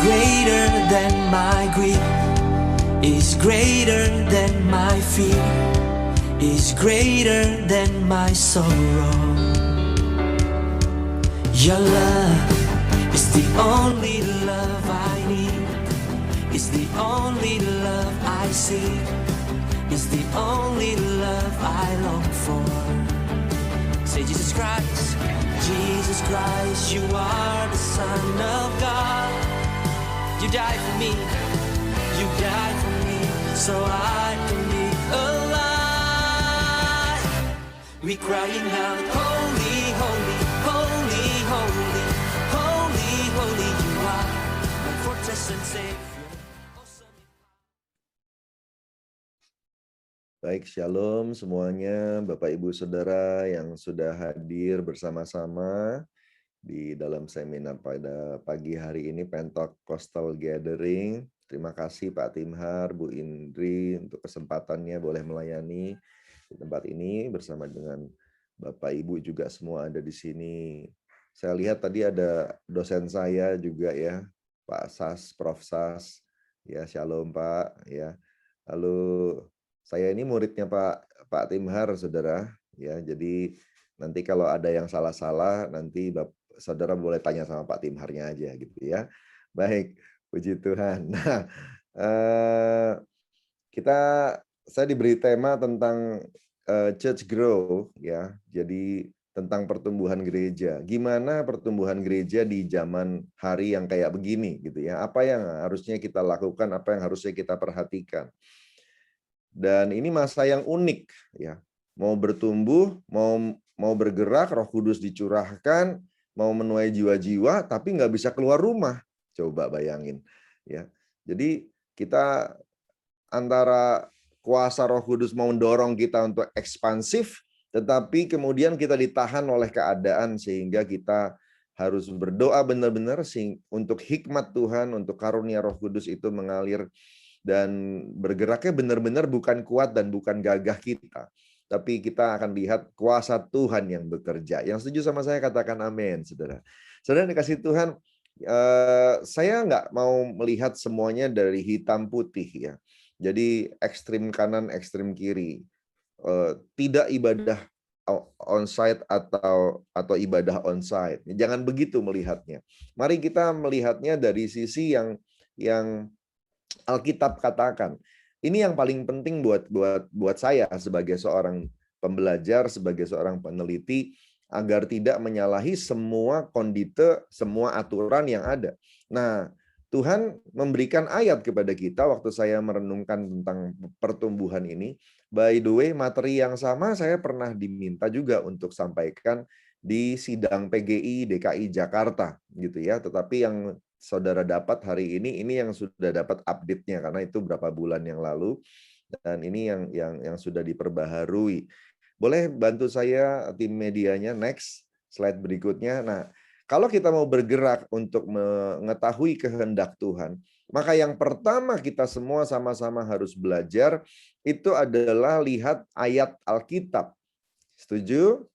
Greater than my grief, is greater than my fear, is greater than my sorrow. Your love is the only love I need, is the only love I seek, is the only love I long for. Say Jesus Christ, Jesus Christ, you are the Son of God. You died for me, you died for me, so I can be alive. We crying out, holy, holy, holy, holy, holy, holy, you are my fortress and savior. Baik, shalom semuanya, Bapak Ibu Saudara yang sudah hadir bersama-sama di dalam seminar pada pagi hari ini, Pentecostal Gathering. Terima kasih Pak Timhar, Bu Indri untuk kesempatannya boleh melayani di tempat ini bersama dengan Bapak Ibu juga semua ada di sini. Saya lihat tadi ada dosen saya juga ya, Pak Sas, Prof Sas. Ya, shalom Pak ya. Lalu saya ini muridnya Pak Timhar, Saudara. Ya, jadi nanti kalau ada yang salah-salah nanti Saudara boleh tanya sama Pak Timharnya aja gitu ya. Baik, puji Tuhan. Nah, saya diberi tema tentang church grow ya. Jadi tentang pertumbuhan gereja. Gimana pertumbuhan gereja di zaman hari yang kayak begini gitu ya. Apa yang harusnya kita lakukan, apa yang harusnya kita perhatikan. Dan ini masa yang unik ya. Mau bertumbuh, mau bergerak, Roh Kudus dicurahkan, mau menuai jiwa-jiwa, tapi nggak bisa keluar rumah. Coba bayangin. Ya, jadi kita antara kuasa Roh Kudus mau mendorong kita untuk ekspansif, tetapi kemudian kita ditahan oleh keadaan sehingga kita harus berdoa benar-benar untuk hikmat Tuhan, untuk karunia Roh Kudus itu mengalir dan bergeraknya benar-benar bukan kuat dan bukan gagah kita. Tapi kita akan lihat kuasa Tuhan yang bekerja. Yang setuju sama saya katakan amin, saudara. Saudara dikasih Tuhan, saya nggak mau melihat semuanya dari hitam putih ya. Jadi ekstrim kanan, ekstrim kiri. Tidak ibadah onsite atau ibadah onsite. Jangan begitu melihatnya. Mari kita melihatnya dari sisi yang Alkitab katakan. Ini yang paling penting buat saya sebagai seorang pembelajar, sebagai seorang peneliti, agar tidak menyalahi semua kondite, semua aturan yang ada. Nah, Tuhan memberikan ayat kepada kita waktu saya merenungkan tentang pertumbuhan ini. By the way, materi yang sama saya pernah diminta juga untuk sampaikan di sidang PGI DKI Jakarta gitu ya. Tetapi yang saudara dapat hari ini yang sudah dapat update-nya karena itu berapa bulan yang lalu dan ini yang sudah diperbaharui. Boleh bantu saya tim medianya next slide berikutnya. Nah, kalau kita mau bergerak untuk mengetahui kehendak Tuhan, maka yang pertama kita semua sama-sama harus belajar itu adalah lihat ayat Alkitab. Setuju?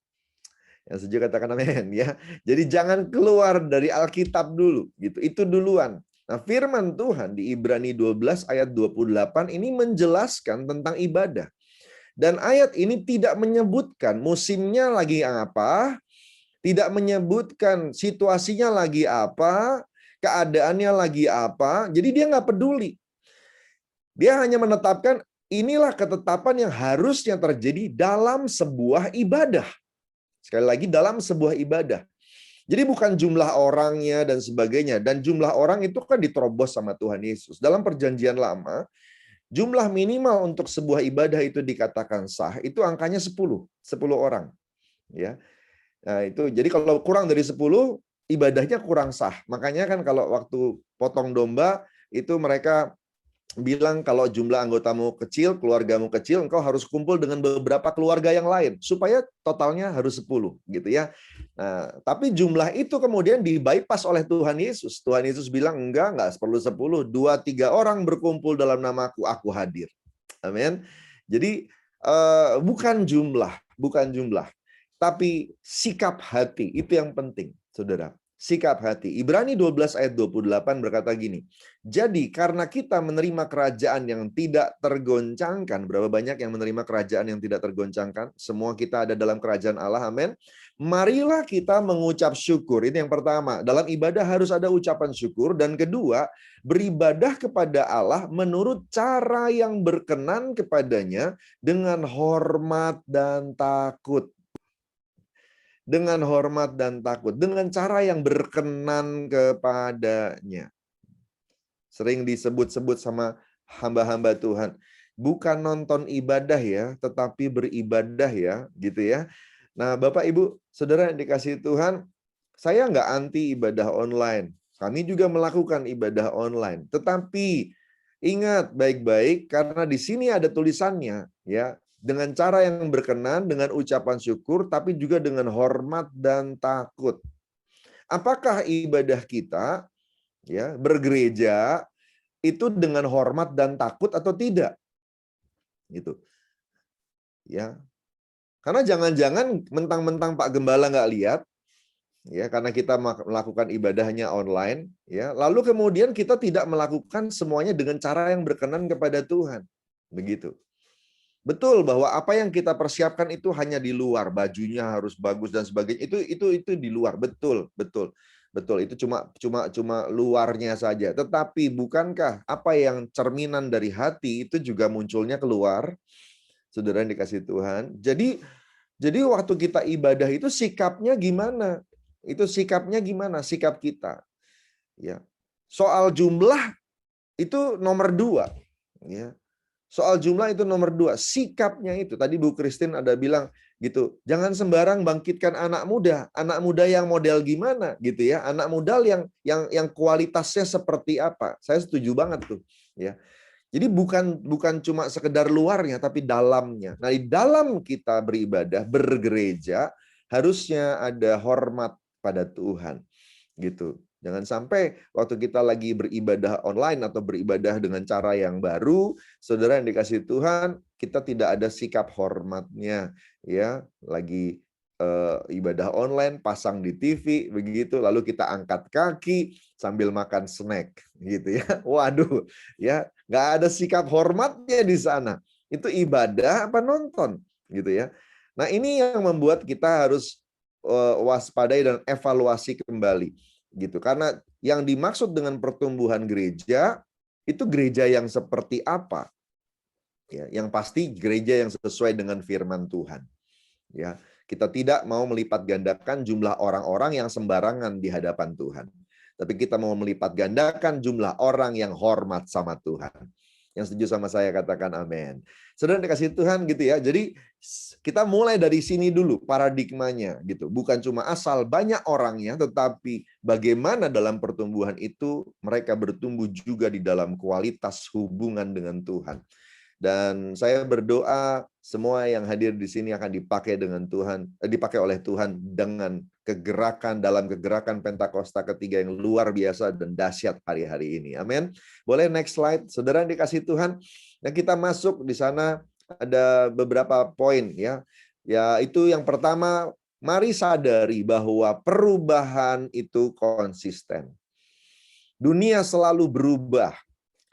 Yang setuju katakan amin ya. Jadi jangan keluar dari Alkitab dulu gitu. Itu duluan. Nah, firman Tuhan di Ibrani 12 ayat 28 ini menjelaskan tentang ibadah. Dan ayat ini tidak menyebutkan musimnya lagi apa, tidak menyebutkan situasinya lagi apa, keadaannya lagi apa. Jadi dia nggak peduli. Dia hanya menetapkan inilah ketetapan yang harusnya terjadi dalam sebuah ibadah. Sekali lagi dalam sebuah ibadah. Jadi bukan jumlah orangnya dan sebagainya. Dan jumlah orang itu kan diterobos sama Tuhan Yesus. Dalam perjanjian lama, jumlah minimal untuk sebuah ibadah itu dikatakan sah, itu angkanya 10 orang. Ya. Nah, itu jadi kalau kurang dari 10 ibadahnya kurang sah. Makanya kan kalau waktu potong domba itu mereka bilang kalau jumlah anggotamu kecil, keluargamu kecil, engkau harus kumpul dengan beberapa keluarga yang lain supaya totalnya harus 10 gitu ya. Nah, tapi jumlah itu kemudian di-bypass oleh Tuhan Yesus. Tuhan Yesus bilang enggak perlu 10, 2-3 orang berkumpul dalam namaku, aku hadir. Amin. Jadi bukan jumlah, tapi sikap hati itu yang penting, Saudara. Sikap hati. Ibrani 12 ayat 28 berkata gini, jadi karena kita menerima kerajaan yang tidak tergoncangkan, berapa banyak yang menerima kerajaan yang tidak tergoncangkan? Semua kita ada dalam kerajaan Allah, amin. Marilah kita mengucap syukur. Ini yang pertama, dalam ibadah harus ada ucapan syukur. Dan kedua, beribadah kepada Allah menurut cara yang berkenan kepadanya dengan hormat dan takut. Dengan hormat dan takut, dengan cara yang berkenan kepadanya. Sering disebut-sebut sama hamba-hamba Tuhan. Bukan nonton ibadah ya, tetapi beribadah ya, gitu ya. Nah, Bapak, Ibu, Saudara yang dikasihi Tuhan, saya nggak anti ibadah online. Kami juga melakukan ibadah online. Tetapi ingat baik-baik, karena di sini ada tulisannya, ya, dengan cara yang berkenan, dengan ucapan syukur, tapi juga dengan hormat dan takut. Apakah ibadah kita, ya, bergereja itu dengan hormat dan takut atau tidak? Gitu. Ya. Karena jangan-jangan mentang-mentang Pak Gembala nggak lihat, ya, karena kita melakukan ibadahnya online, ya, lalu kemudian kita tidak melakukan semuanya dengan cara yang berkenan kepada Tuhan. Begitu. Betul bahwa apa yang kita persiapkan itu hanya di luar, bajunya harus bagus dan sebagainya. Itu di luar, betul. Itu cuma luarnya saja. Tetapi bukankah apa yang cerminan dari hati itu juga munculnya keluar? Saudara yang dikasihi Tuhan. Jadi waktu kita ibadah itu sikapnya gimana? Itu sikapnya gimana? Sikap kita. Ya. Soal jumlah itu nomor 2, ya. Soal jumlah itu nomor 2, sikapnya itu. Tadi Bu Christine ada bilang gitu, jangan sembarang bangkitkan anak muda yang model gimana gitu ya, anak muda yang kualitasnya seperti apa. Saya setuju banget tuh, ya. Jadi bukan cuma sekedar luarnya, tapi dalamnya. Nah, di dalam kita beribadah, bergereja, harusnya ada hormat pada Tuhan, gitu. Jangan sampai waktu kita lagi beribadah online atau beribadah dengan cara yang baru, saudara yang dikasihi Tuhan, kita tidak ada sikap hormatnya, ya. Lagi ibadah online, pasang di TV, begitu, lalu kita angkat kaki sambil makan snack, gitu ya. Waduh, ya, nggak ada sikap hormatnya di sana. Itu ibadah apa nonton, gitu ya. Nah, ini yang membuat kita harus waspadai dan evaluasi kembali. Gitu, karena yang dimaksud dengan pertumbuhan gereja itu gereja yang seperti apa, ya, yang pasti gereja yang sesuai dengan firman Tuhan, ya. Kita tidak mau melipat gandakan jumlah orang-orang yang sembarangan di hadapan Tuhan, tapi kita mau melipat gandakan jumlah orang yang hormat sama Tuhan. Yang setuju sama saya katakan amin. Saudara dikasih Tuhan gitu ya. Jadi kita mulai dari sini dulu paradigmanya gitu. Bukan cuma asal banyak orangnya, tetapi bagaimana dalam pertumbuhan itu mereka bertumbuh juga di dalam kualitas hubungan dengan Tuhan. Dan saya berdoa semua yang hadir di sini akan dipakai dengan Tuhan, dipakai oleh Tuhan dengan dalam kegerakan Pentakosta ketiga yang luar biasa dan dahsyat hari-hari ini. Amin. Boleh next slide, saudara yang dikasih Tuhan. Nah, kita masuk di sana ada beberapa poin, ya. Ya, itu yang pertama, mari sadari bahwa perubahan itu konsisten. Dunia selalu berubah.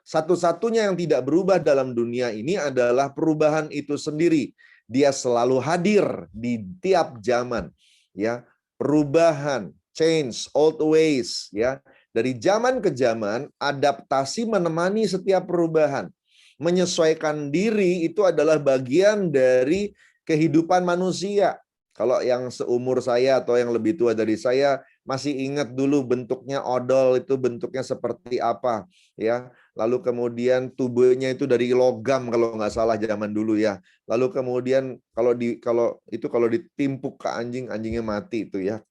Satu-satunya yang tidak berubah dalam dunia ini adalah perubahan itu sendiri. Dia selalu hadir di tiap zaman, ya. Perubahan, change, old ways, ya. Dari zaman ke zaman, adaptasi menemani setiap perubahan. Menyesuaikan diri itu adalah bagian dari kehidupan manusia. Kalau yang seumur saya atau yang lebih tua dari saya masih ingat dulu bentuknya odol itu bentuknya seperti apa, ya. lalu kemudian tubuhnya itu dari logam kalau nggak salah zaman dulu ya. Lalu kemudian kalau ditimpuk ke anjing, anjingnya mati itu ya.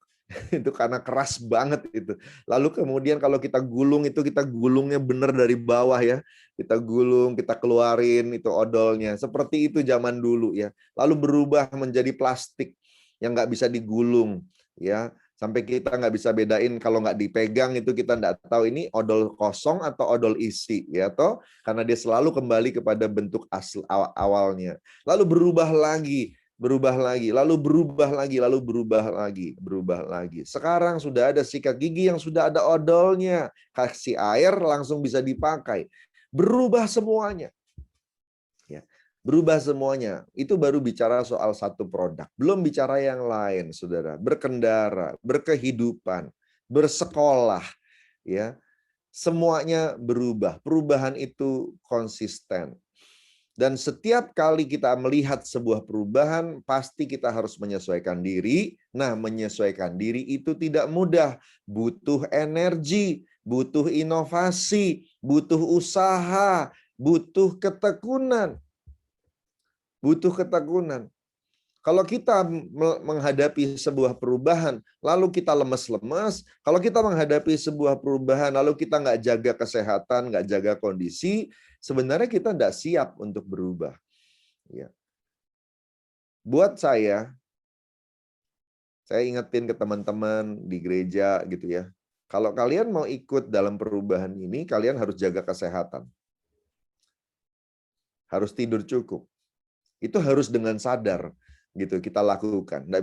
Itu karena keras banget itu. Lalu kemudian kalau kita gulung itu kita gulungnya benar dari bawah ya. Kita gulung, kita keluarin itu odolnya. Seperti itu zaman dulu ya. Lalu berubah menjadi plastik yang nggak bisa digulung ya. Sampai kita nggak bisa bedain kalau nggak dipegang itu kita nggak tahu ini odol kosong atau odol isi ya toh, karena dia selalu kembali kepada bentuk asal awalnya. Lalu berubah lagi, lalu berubah lagi. Sekarang sudah ada sikat gigi yang sudah ada odolnya, kasih air langsung bisa dipakai. Berubah semuanya. Ya. Berubah semuanya. Itu baru bicara soal satu produk. Belum bicara yang lain, Saudara. Berkendara, berkehidupan, bersekolah, ya. Semuanya berubah. Perubahan itu konsisten. Dan setiap kali kita melihat sebuah perubahan, pasti kita harus menyesuaikan diri. Nah, menyesuaikan diri itu tidak mudah. Butuh energi, butuh inovasi, butuh usaha, butuh ketekunan. Butuh ketekunan. Kalau kita menghadapi sebuah perubahan, lalu kita lemes-lemes, kalau kita menghadapi sebuah perubahan, lalu kita nggak jaga kesehatan, nggak jaga kondisi, sebenarnya kita nggak siap untuk berubah. Ya. Buat saya ingetin ke teman-teman di gereja gitu ya, kalau kalian mau ikut dalam perubahan ini, kalian harus jaga kesehatan. Harus tidur cukup. Itu harus dengan sadar. Gitu kita lakukan, nggak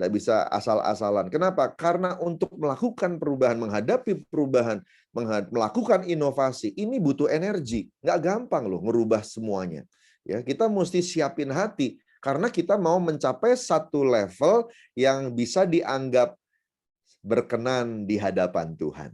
bisa asal-asalan. Kenapa? Karena untuk melakukan perubahan, menghadapi perubahan, melakukan inovasi, ini butuh energi. Nggak gampang loh ngerubah semuanya. Ya, kita mesti siapin hati karena kita mau mencapai satu level yang bisa dianggap berkenan di hadapan Tuhan.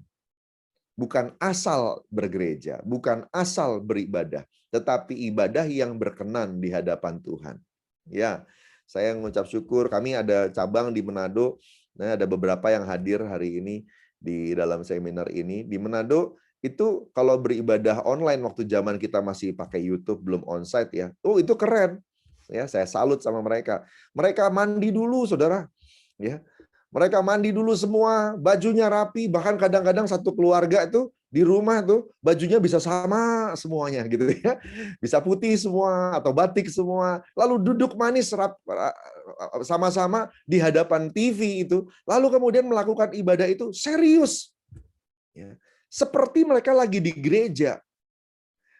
Bukan asal bergereja, bukan asal beribadah, tetapi ibadah yang berkenan di hadapan Tuhan. Ya. Saya mengucap syukur, kami ada cabang di Manado, nah ada beberapa yang hadir hari ini di dalam seminar ini. Di Manado itu kalau beribadah online waktu zaman kita masih pakai YouTube, belum onsite ya. Oh, itu keren. Ya, saya salut sama mereka. Mereka mandi dulu, Saudara. Ya. Mereka mandi dulu semua, bajunya rapi, bahkan kadang-kadang satu keluarga itu di rumah tuh bajunya bisa sama semuanya gitu ya. Bisa putih semua atau batik semua. Lalu duduk manis sama-sama di hadapan TV itu. Lalu kemudian melakukan ibadah itu serius. Ya. Seperti mereka lagi di gereja.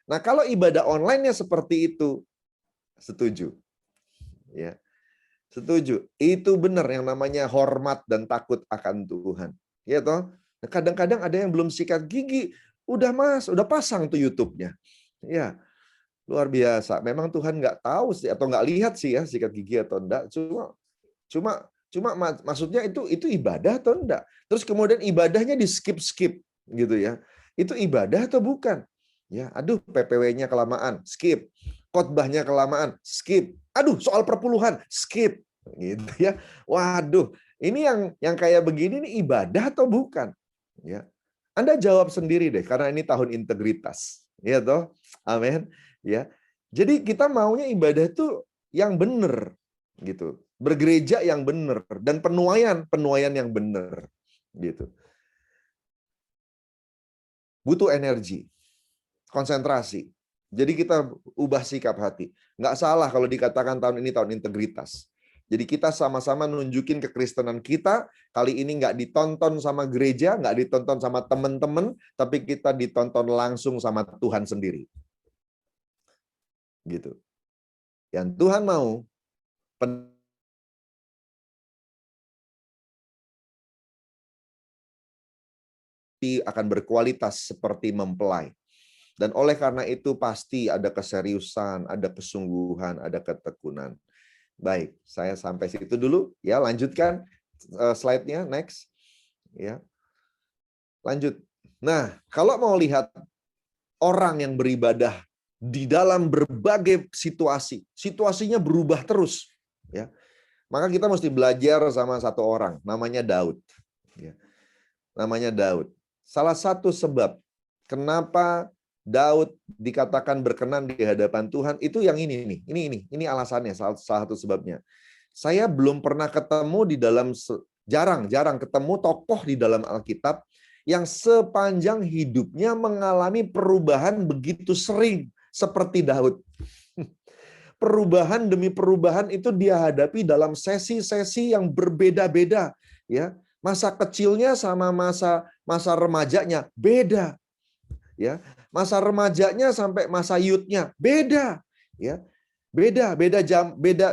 Nah, kalau ibadah online-nya seperti itu, setuju. Ya. Setuju. Itu benar yang namanya hormat dan takut akan Tuhan. Ya toh? Kadang-kadang ada yang belum sikat gigi, udah pasang tuh YouTube-nya. Ya, luar biasa. Memang Tuhan nggak tahu sih atau nggak lihat sih ya sikat gigi atau enggak. Cuma maksudnya itu ibadah atau enggak. Terus kemudian ibadahnya di skip gitu ya. Itu ibadah atau bukan? Ya, aduh PPW-nya kelamaan, skip. Khotbahnya kelamaan, skip. Aduh, soal perpuluhan, skip. Gitu ya. Waduh, ini yang kayak begini ini ibadah atau bukan? Ya. Anda jawab sendiri deh karena ini tahun integritas. Ya toh? Amin. Ya. Jadi kita maunya ibadah itu yang benar gitu. Bergereja yang benar dan penuaian yang benar gitu. Butuh energi, konsentrasi. Jadi kita ubah sikap hati. Nggak salah kalau dikatakan tahun ini tahun integritas. Jadi kita sama-sama nunjukin kekristenan kita, kali ini nggak ditonton sama gereja, nggak ditonton sama teman-teman, tapi kita ditonton langsung sama Tuhan sendiri. Gitu. Yang Tuhan mau, akan berkualitas seperti mempelai. Dan oleh karena itu pasti ada keseriusan, ada kesungguhan, ada ketekunan. Baik, saya sampai situ dulu. Ya, lanjutkan slide-nya, next. Ya, lanjut. Nah, kalau mau lihat orang yang beribadah di dalam berbagai situasi, situasinya berubah terus. Ya, maka kita mesti belajar sama satu orang, namanya Daud. Ya, namanya Daud. Salah satu sebab kenapa Daud dikatakan berkenan di hadapan Tuhan, itu yang ini nih. Ini alasannya, salah satu sebabnya. Saya belum pernah ketemu di dalam, jarang ketemu tokoh di dalam Alkitab yang sepanjang hidupnya mengalami perubahan begitu sering seperti Daud. Perubahan demi perubahan itu dia hadapi dalam sesi-sesi yang berbeda-beda, ya. Masa kecilnya sama masa remajanya beda, ya. Masa remajanya sampai masa youth-nya beda, ya. Beda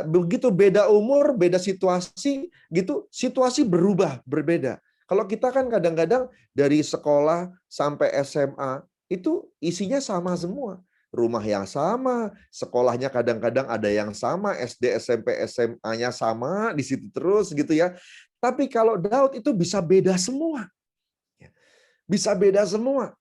begitu, beda umur, beda situasi gitu, situasi berubah, berbeda. Kalau kita kan kadang-kadang dari sekolah sampai SMA itu isinya sama semua. Rumah yang sama, sekolahnya kadang-kadang ada yang sama, SD, SMP, SMA-nya sama di situ terus gitu ya. Tapi kalau Daud itu bisa beda semua. Bisa beda semua.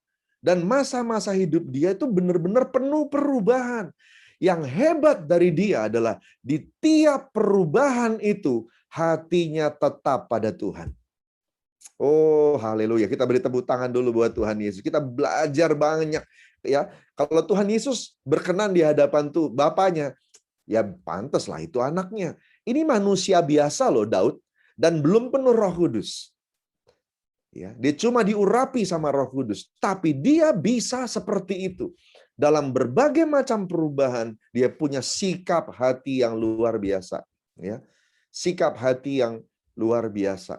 Dan masa-masa hidup dia itu benar-benar penuh perubahan. Yang hebat dari dia adalah di tiap perubahan itu hatinya tetap pada Tuhan. Oh, haleluya. Kita beri tepuk tangan dulu buat Tuhan Yesus. Kita belajar banyak, ya. Kalau Tuhan Yesus berkenan di hadapan tuh Bapaknya, ya pantaslah itu anaknya. Ini manusia biasa loh Daud, dan belum penuh Roh Kudus. Ya, dia cuma diurapi sama Roh Kudus, tapi dia bisa seperti itu. Dalam berbagai macam perubahan, dia punya sikap hati yang luar biasa, ya. Sikap hati yang luar biasa.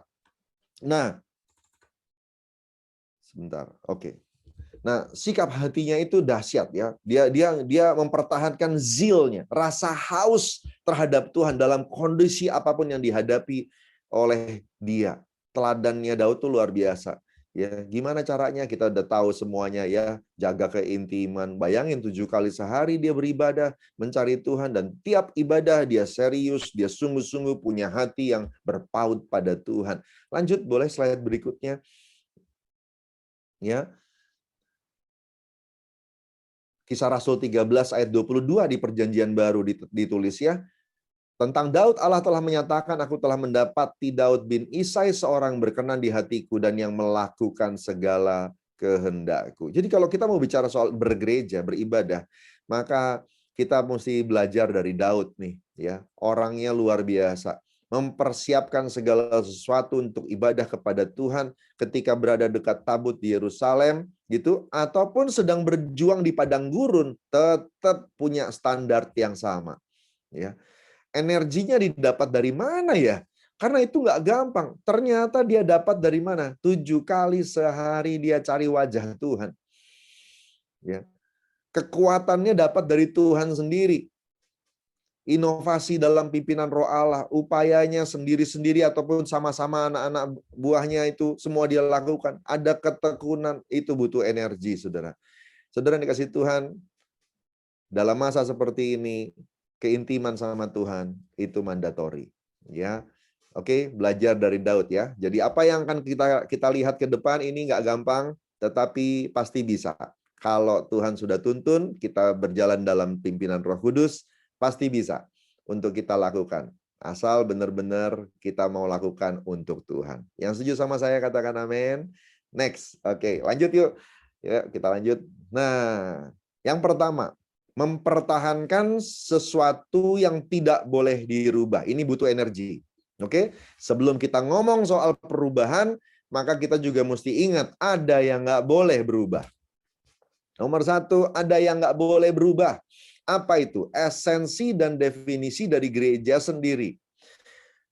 Nah, sebentar. Oke. Nah, sikap hatinya itu dahsyat, ya. Dia mempertahankan zilnya, rasa haus terhadap Tuhan dalam kondisi apapun yang dihadapi oleh dia. Teladannya Daud tuh luar biasa. Ya, gimana caranya? Kita udah tahu semuanya, ya. Jaga keintiman. Bayangin 7 kali sehari dia beribadah, mencari Tuhan, dan tiap ibadah dia serius, dia sungguh-sungguh punya hati yang berpaut pada Tuhan. Lanjut, boleh slide berikutnya. Ya. Kisah Rasul 13 ayat 22 di Perjanjian Baru ditulis, ya. Tentang Daud, Allah telah menyatakan, aku telah mendapati Daud bin Isai seorang berkenan di hatiku dan yang melakukan segala kehendakku. Jadi kalau kita mau bicara soal bergereja, beribadah, maka kita mesti belajar dari Daud nih, ya. Orangnya luar biasa. Mempersiapkan segala sesuatu untuk ibadah kepada Tuhan ketika berada dekat tabut di Yerusalem gitu, ataupun sedang berjuang di padang gurun, tetap punya standar yang sama, ya. Energinya didapat dari mana ya? Karena itu nggak gampang. Ternyata dia dapat dari mana? 7 kali sehari dia cari wajah Tuhan, ya. Kekuatannya dapat dari Tuhan sendiri. Inovasi dalam pimpinan Roh Allah, upayanya sendiri-sendiri ataupun sama-sama anak-anak buahnya itu semua dia lakukan. Ada ketekunan, itu butuh energi, saudara. Saudara dikasih Tuhan, dalam masa seperti ini, keintiman sama Tuhan itu mandatori, ya. Oke, belajar dari Daud, ya. Jadi apa yang akan kita lihat ke depan ini nggak gampang, tetapi pasti bisa. Kalau Tuhan sudah tuntun, kita berjalan dalam pimpinan Roh Kudus, pasti bisa untuk kita lakukan. Asal benar-benar kita mau lakukan untuk Tuhan. Yang setuju sama saya katakan amin. Next. Oke, lanjut yuk. Ya, kita lanjut. Nah, yang pertama, mempertahankan sesuatu yang tidak boleh dirubah. Ini butuh energi. Oke? Sebelum kita ngomong soal perubahan, maka kita juga mesti ingat ada yang nggak boleh berubah. Nomor 1, ada yang nggak boleh berubah. Apa itu? Esensi dan definisi dari gereja sendiri.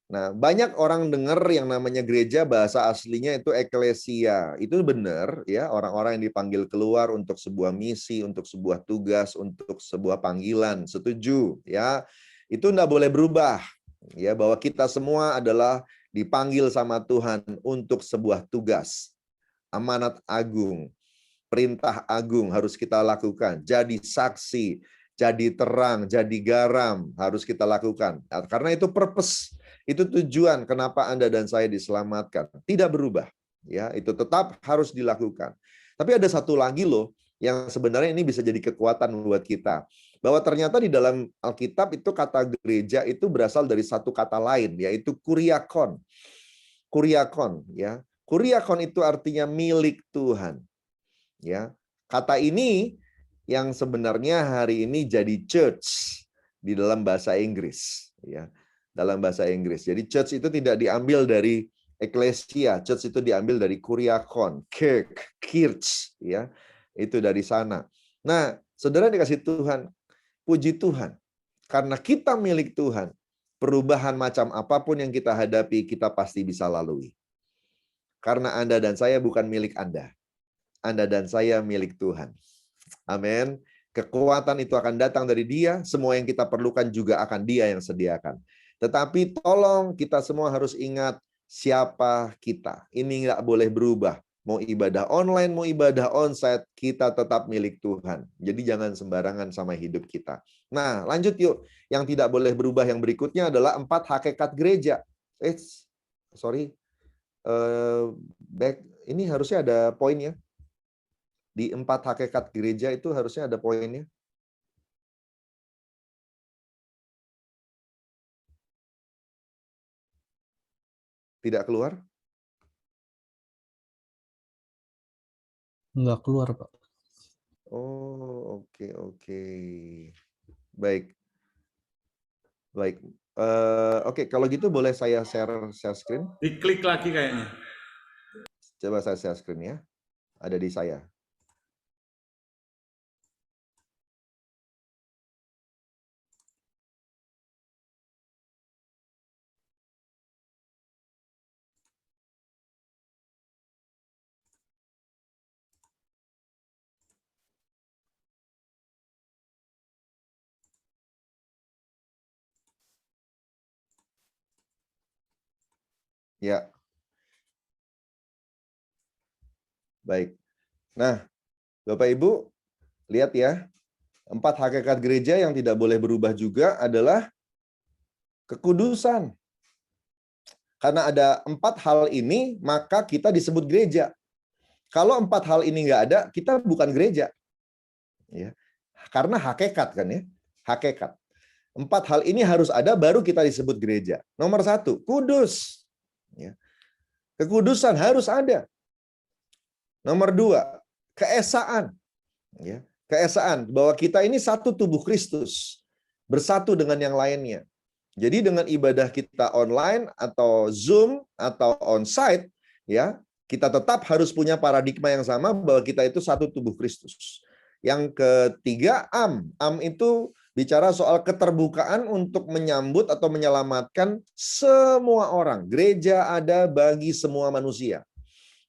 Nah, banyak orang dengar yang namanya gereja, bahasa aslinya itu eklesia. Itu benar, ya, orang-orang yang dipanggil keluar untuk sebuah misi, untuk sebuah tugas, untuk sebuah panggilan. Setuju, ya. Itu enggak boleh berubah. Ya, bahwa kita semua adalah dipanggil sama Tuhan untuk sebuah tugas. Amanat agung, perintah agung harus kita lakukan. Jadi saksi, jadi terang, jadi garam harus kita lakukan. Karena itu purpose, itu tujuan kenapa Anda dan saya diselamatkan. Tidak berubah, ya, itu tetap harus dilakukan. Tapi ada satu lagi loh yang sebenarnya ini bisa jadi kekuatan buat kita. Bahwa ternyata di dalam Alkitab itu kata gereja itu berasal dari satu kata lain, yaitu kuriakon. Kuriakon, ya. Kuriakon itu artinya milik Tuhan. Ya. Kata ini yang sebenarnya hari ini jadi church di dalam bahasa Inggris, ya. Dalam bahasa Inggris. Jadi church itu tidak diambil dari Ecclesia, church itu diambil dari Kuriakon, Kirch, ya. Itu dari sana. Nah, saudara dikasih Tuhan, puji Tuhan. Karena kita milik Tuhan, perubahan macam apapun yang kita hadapi, kita pasti bisa lalui. Karena Anda dan saya bukan milik Anda. Anda dan saya milik Tuhan. Amin. Kekuatan itu akan datang dari Dia, semua yang kita perlukan juga akan Dia yang sediakan. Tetapi tolong kita semua harus ingat siapa kita. Ini nggak boleh berubah. Mau ibadah online, mau ibadah onsite, kita tetap milik Tuhan. Jadi jangan sembarangan sama hidup kita. Nah, lanjut yuk. Yang tidak boleh berubah yang berikutnya adalah 4 hakikat gereja. Ini harusnya ada poinnya. Di 4 hakikat gereja itu harusnya ada poinnya. Tidak keluar? Nggak keluar, Pak. Oh, oke. Baik. Oke, kalau gitu boleh saya share screen? Diklik lagi kayaknya. Coba saya share screen ya. Ada di saya. Ya. Baik. Nah, Bapak Ibu, lihat ya. 4 hakikat gereja yang tidak boleh berubah juga adalah kekudusan. Karena ada 4 hal ini, maka kita disebut gereja. Kalau 4 hal ini nggak ada, kita bukan gereja. Ya. Karena hakikat kan ya. Hakikat. 4 hal ini harus ada, baru kita disebut gereja. Nomor 1, kudus. Ya. Kekudusan harus ada. Nomor 2, keesaan. Ya. Keesaan, bahwa kita ini satu tubuh Kristus. Bersatu dengan yang lainnya. Jadi dengan ibadah kita online atau Zoom atau onsite, ya, kita tetap harus punya paradigma yang sama bahwa kita itu satu tubuh Kristus. Yang ketiga, am. Am itu bicara soal keterbukaan untuk menyambut atau menyelamatkan semua orang. Gereja ada bagi semua manusia.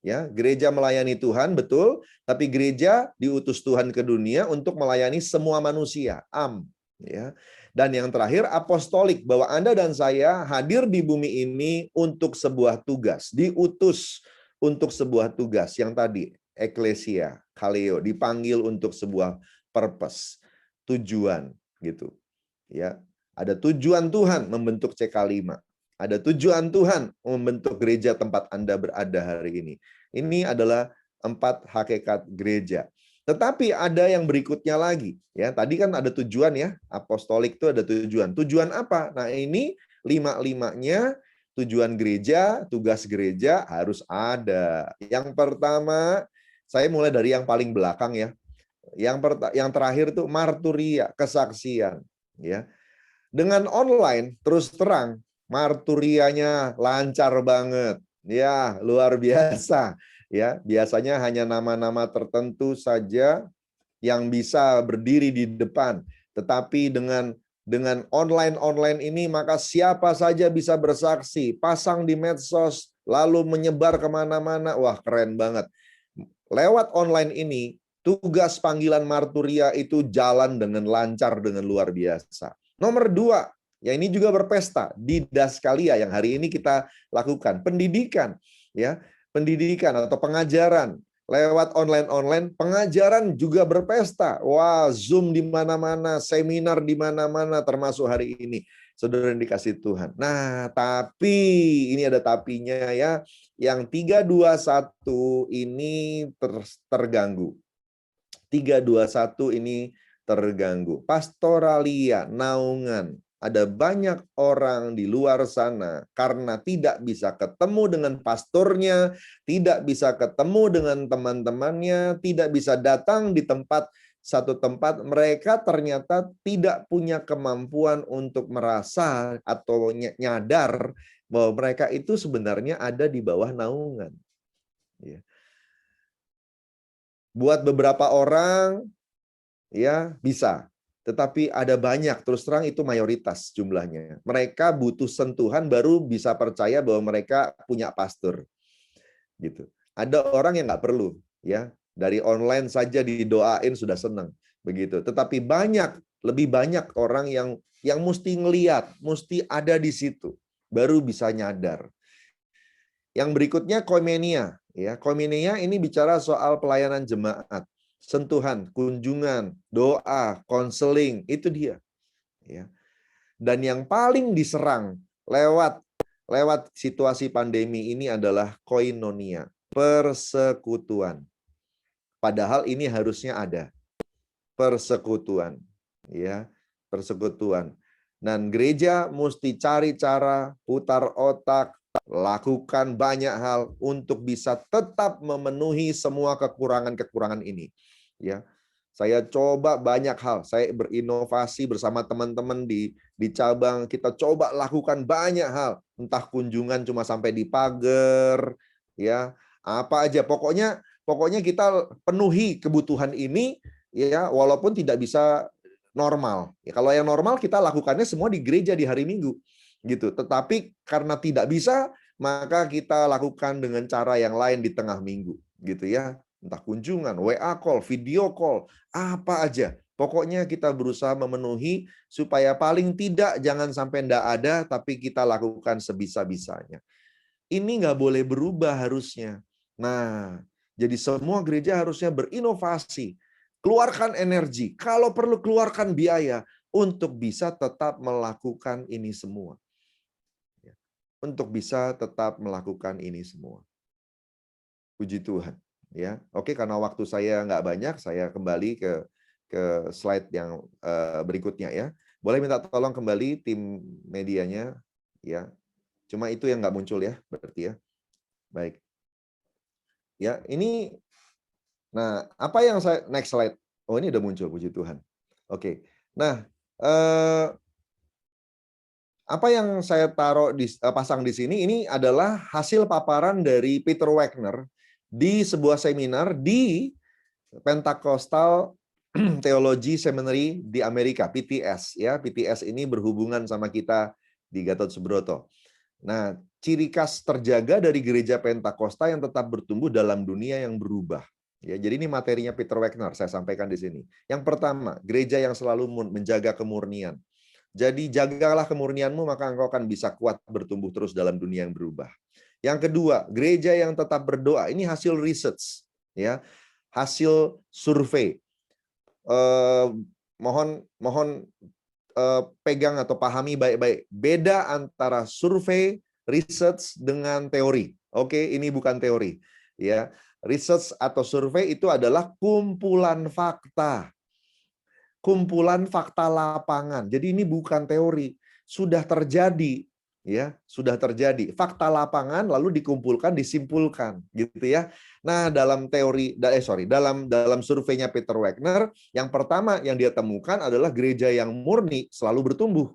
Ya, gereja melayani Tuhan, betul, tapi gereja diutus Tuhan ke dunia untuk melayani semua manusia. Am, ya. Dan yang terakhir, apostolik, bahwa Anda dan saya hadir di bumi ini untuk sebuah tugas, diutus untuk sebuah tugas yang tadi, eklesia, kaleo, dipanggil untuk sebuah purpose, tujuan gitu. Ya, ada tujuan Tuhan membentuk CK5. Ada tujuan Tuhan membentuk gereja tempat Anda berada hari ini. Ini adalah 4 hakikat gereja. Tetapi ada yang berikutnya lagi, ya. Tadi kan ada tujuan ya, apostolik itu ada tujuan. Tujuan apa? Nah, ini 5-5-nya tujuan gereja, tugas gereja harus ada. Yang pertama, saya mulai dari yang paling belakang ya. Yang terakhir itu marturia, kesaksian, ya. Dengan online terus terang marturianya lancar banget. Ya, luar biasa. Ya, biasanya hanya nama-nama tertentu saja yang bisa berdiri di depan. Tetapi dengan online ini, maka siapa saja bisa bersaksi, pasang di medsos, lalu menyebar kemana-mana. Wah, keren banget. Lewat online ini, tugas panggilan marturia itu jalan dengan lancar, dengan luar biasa. Nomor 2, ya ini juga berpesta, didaskalia yang hari ini kita lakukan, pendidikan, ya. Pendidikan atau pengajaran lewat online, pengajaran juga berpesta. Wah, Zoom di mana-mana, seminar di mana-mana, termasuk hari ini. Saudara yang dikasih Tuhan. Nah, tapi ini ada tapinya ya. Yang 321 ini terganggu. 321 ini terganggu. Pastoralia, naungan. Ada banyak orang di luar sana karena tidak bisa ketemu dengan pastornya, tidak bisa ketemu dengan teman-temannya, tidak bisa datang di tempat satu tempat, mereka ternyata tidak punya kemampuan untuk merasa atau nyadar bahwa mereka itu sebenarnya ada di bawah naungan. Ya. Buat beberapa orang, ya bisa. Tetapi ada banyak, terus terang itu mayoritas jumlahnya. Mereka butuh sentuhan baru bisa percaya bahwa mereka punya pastor. Gitu. Ada orang yang nggak perlu, ya. Dari online saja didoain sudah senang, begitu. Tetapi lebih banyak orang yang mesti ngeliat, mesti ada di situ, baru bisa nyadar. Yang berikutnya koinonia, ya. Koinonia ini bicara soal pelayanan jemaat, sentuhan, kunjungan, doa, konseling, itu dia. Ya. Dan yang paling diserang lewat situasi pandemi ini adalah koinonia, persekutuan. Padahal ini harusnya ada persekutuan, ya, persekutuan. Dan gereja mesti cari cara, putar otak, lakukan banyak hal untuk bisa tetap memenuhi semua kekurangan-kekurangan ini. Ya, saya coba banyak hal. Saya berinovasi bersama teman-teman di cabang. Kita coba lakukan banyak hal. Entah kunjungan cuma sampai di pagar, ya, apa aja. Pokoknya kita penuhi kebutuhan ini, ya, walaupun tidak bisa normal. Ya, kalau yang normal kita lakukannya semua di gereja di hari Minggu, gitu. Tetapi karena tidak bisa, maka kita lakukan dengan cara yang lain di tengah minggu, gitu ya. Entah kunjungan, WA call, video call, apa aja. Pokoknya kita berusaha memenuhi supaya paling tidak jangan sampai enggak ada, tapi kita lakukan sebisa-bisanya. Ini nggak boleh berubah harusnya. Nah, jadi semua gereja harusnya berinovasi. Keluarkan energi, kalau perlu keluarkan biaya untuk bisa tetap melakukan ini semua. Untuk bisa tetap melakukan ini semua. Puji Tuhan. Ya, oke, karena waktu saya nggak banyak, saya kembali ke slide yang berikutnya ya. Boleh minta tolong kembali tim medianya, ya. Cuma itu yang nggak muncul ya, berarti ya. Baik. Ya, ini. Nah, apa yang saya next slide? Oh, ini udah muncul, puji Tuhan. Oke. Nah, apa yang saya pasang di sini ini adalah hasil paparan dari Peter Wagner di sebuah seminar di Pentecostal Theology Seminary di Amerika, PTS ya. PTS ini berhubungan sama kita di Gatot Subroto. Nah, ciri khas terjaga dari gereja Pentakosta yang tetap bertumbuh dalam dunia yang berubah. Ya, jadi ini materinya Peter Wagner, saya sampaikan di sini. Yang pertama, gereja yang selalu menjaga kemurnian. Jadi jagalah kemurnianmu, maka engkau akan bisa kuat bertumbuh terus dalam dunia yang berubah. Yang kedua, gereja yang tetap berdoa. Ini hasil research, ya, hasil survei. Mohon pegang atau pahami baik-baik. Beda antara survei, research dengan teori. Oke, ini bukan teori, ya. Research atau survei itu adalah kumpulan fakta. Kumpulan fakta lapangan. Jadi ini bukan teori, sudah terjadi, ya, sudah terjadi. Fakta lapangan lalu dikumpulkan, disimpulkan, gitu ya. Nah, dalam dalam surveinya Peter Wagner, yang pertama yang dia temukan adalah gereja yang murni selalu bertumbuh.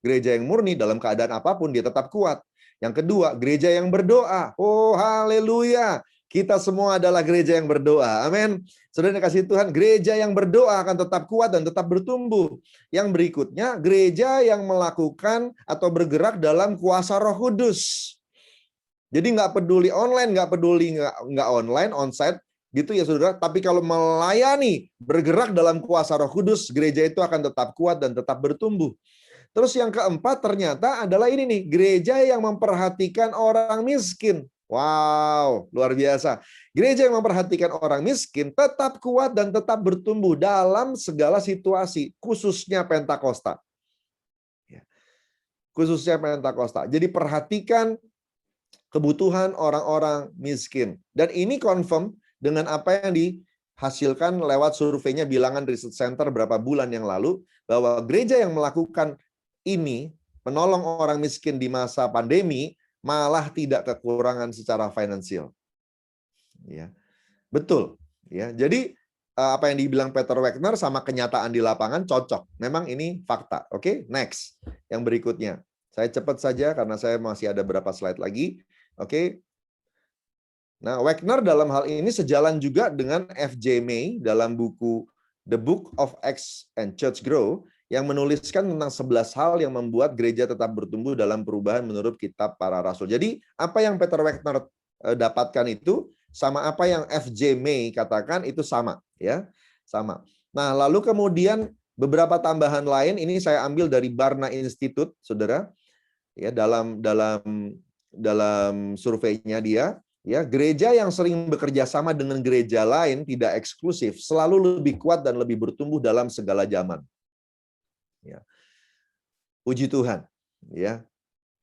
Gereja yang murni dalam keadaan apapun dia tetap kuat. Yang kedua, gereja yang berdoa. Oh, haleluya. Kita semua adalah gereja yang berdoa. Amin. Saudara kasih Tuhan, gereja yang berdoa akan tetap kuat dan tetap bertumbuh. Yang berikutnya, gereja yang melakukan atau bergerak dalam kuasa Roh Kudus. Jadi nggak peduli online, nggak peduli nggak online, onsite, gitu ya saudara. Tapi kalau melayani, bergerak dalam kuasa Roh Kudus, gereja itu akan tetap kuat dan tetap bertumbuh. Terus yang keempat ternyata adalah ini nih, gereja yang memperhatikan orang miskin. Wow, luar biasa. Gereja yang memperhatikan orang miskin tetap kuat dan tetap bertumbuh dalam segala situasi, khususnya Pentakosta. Khususnya Pentakosta. Jadi perhatikan kebutuhan orang-orang miskin. Dan ini confirm dengan apa yang dihasilkan lewat surveinya Bilangan Research Center beberapa bulan yang lalu, bahwa gereja yang melakukan ini, menolong orang miskin di masa pandemi, malah tidak kekurangan secara finansial. Ya, betul. Ya, jadi apa yang dibilang Peter Wagner sama kenyataan di lapangan cocok. Memang ini fakta. Oke, next. Yang berikutnya. Saya cepat saja karena saya masih ada beberapa slide lagi. Oke. Nah, Wagner dalam hal ini sejalan juga dengan F.J. May dalam buku The Book of Acts and Church Grow yang menuliskan tentang 11 hal yang membuat gereja tetap bertumbuh dalam perubahan menurut kitab para rasul. Jadi, apa yang Peter Wagner dapatkan itu sama apa yang F.J. May katakan itu sama, ya, sama. Nah, lalu kemudian beberapa tambahan lain ini saya ambil dari Barna Institute, saudara, ya, dalam surveinya dia, ya, gereja yang sering bekerja sama dengan gereja lain tidak eksklusif, selalu lebih kuat dan lebih bertumbuh dalam segala zaman. Ya. Puji Tuhan, ya.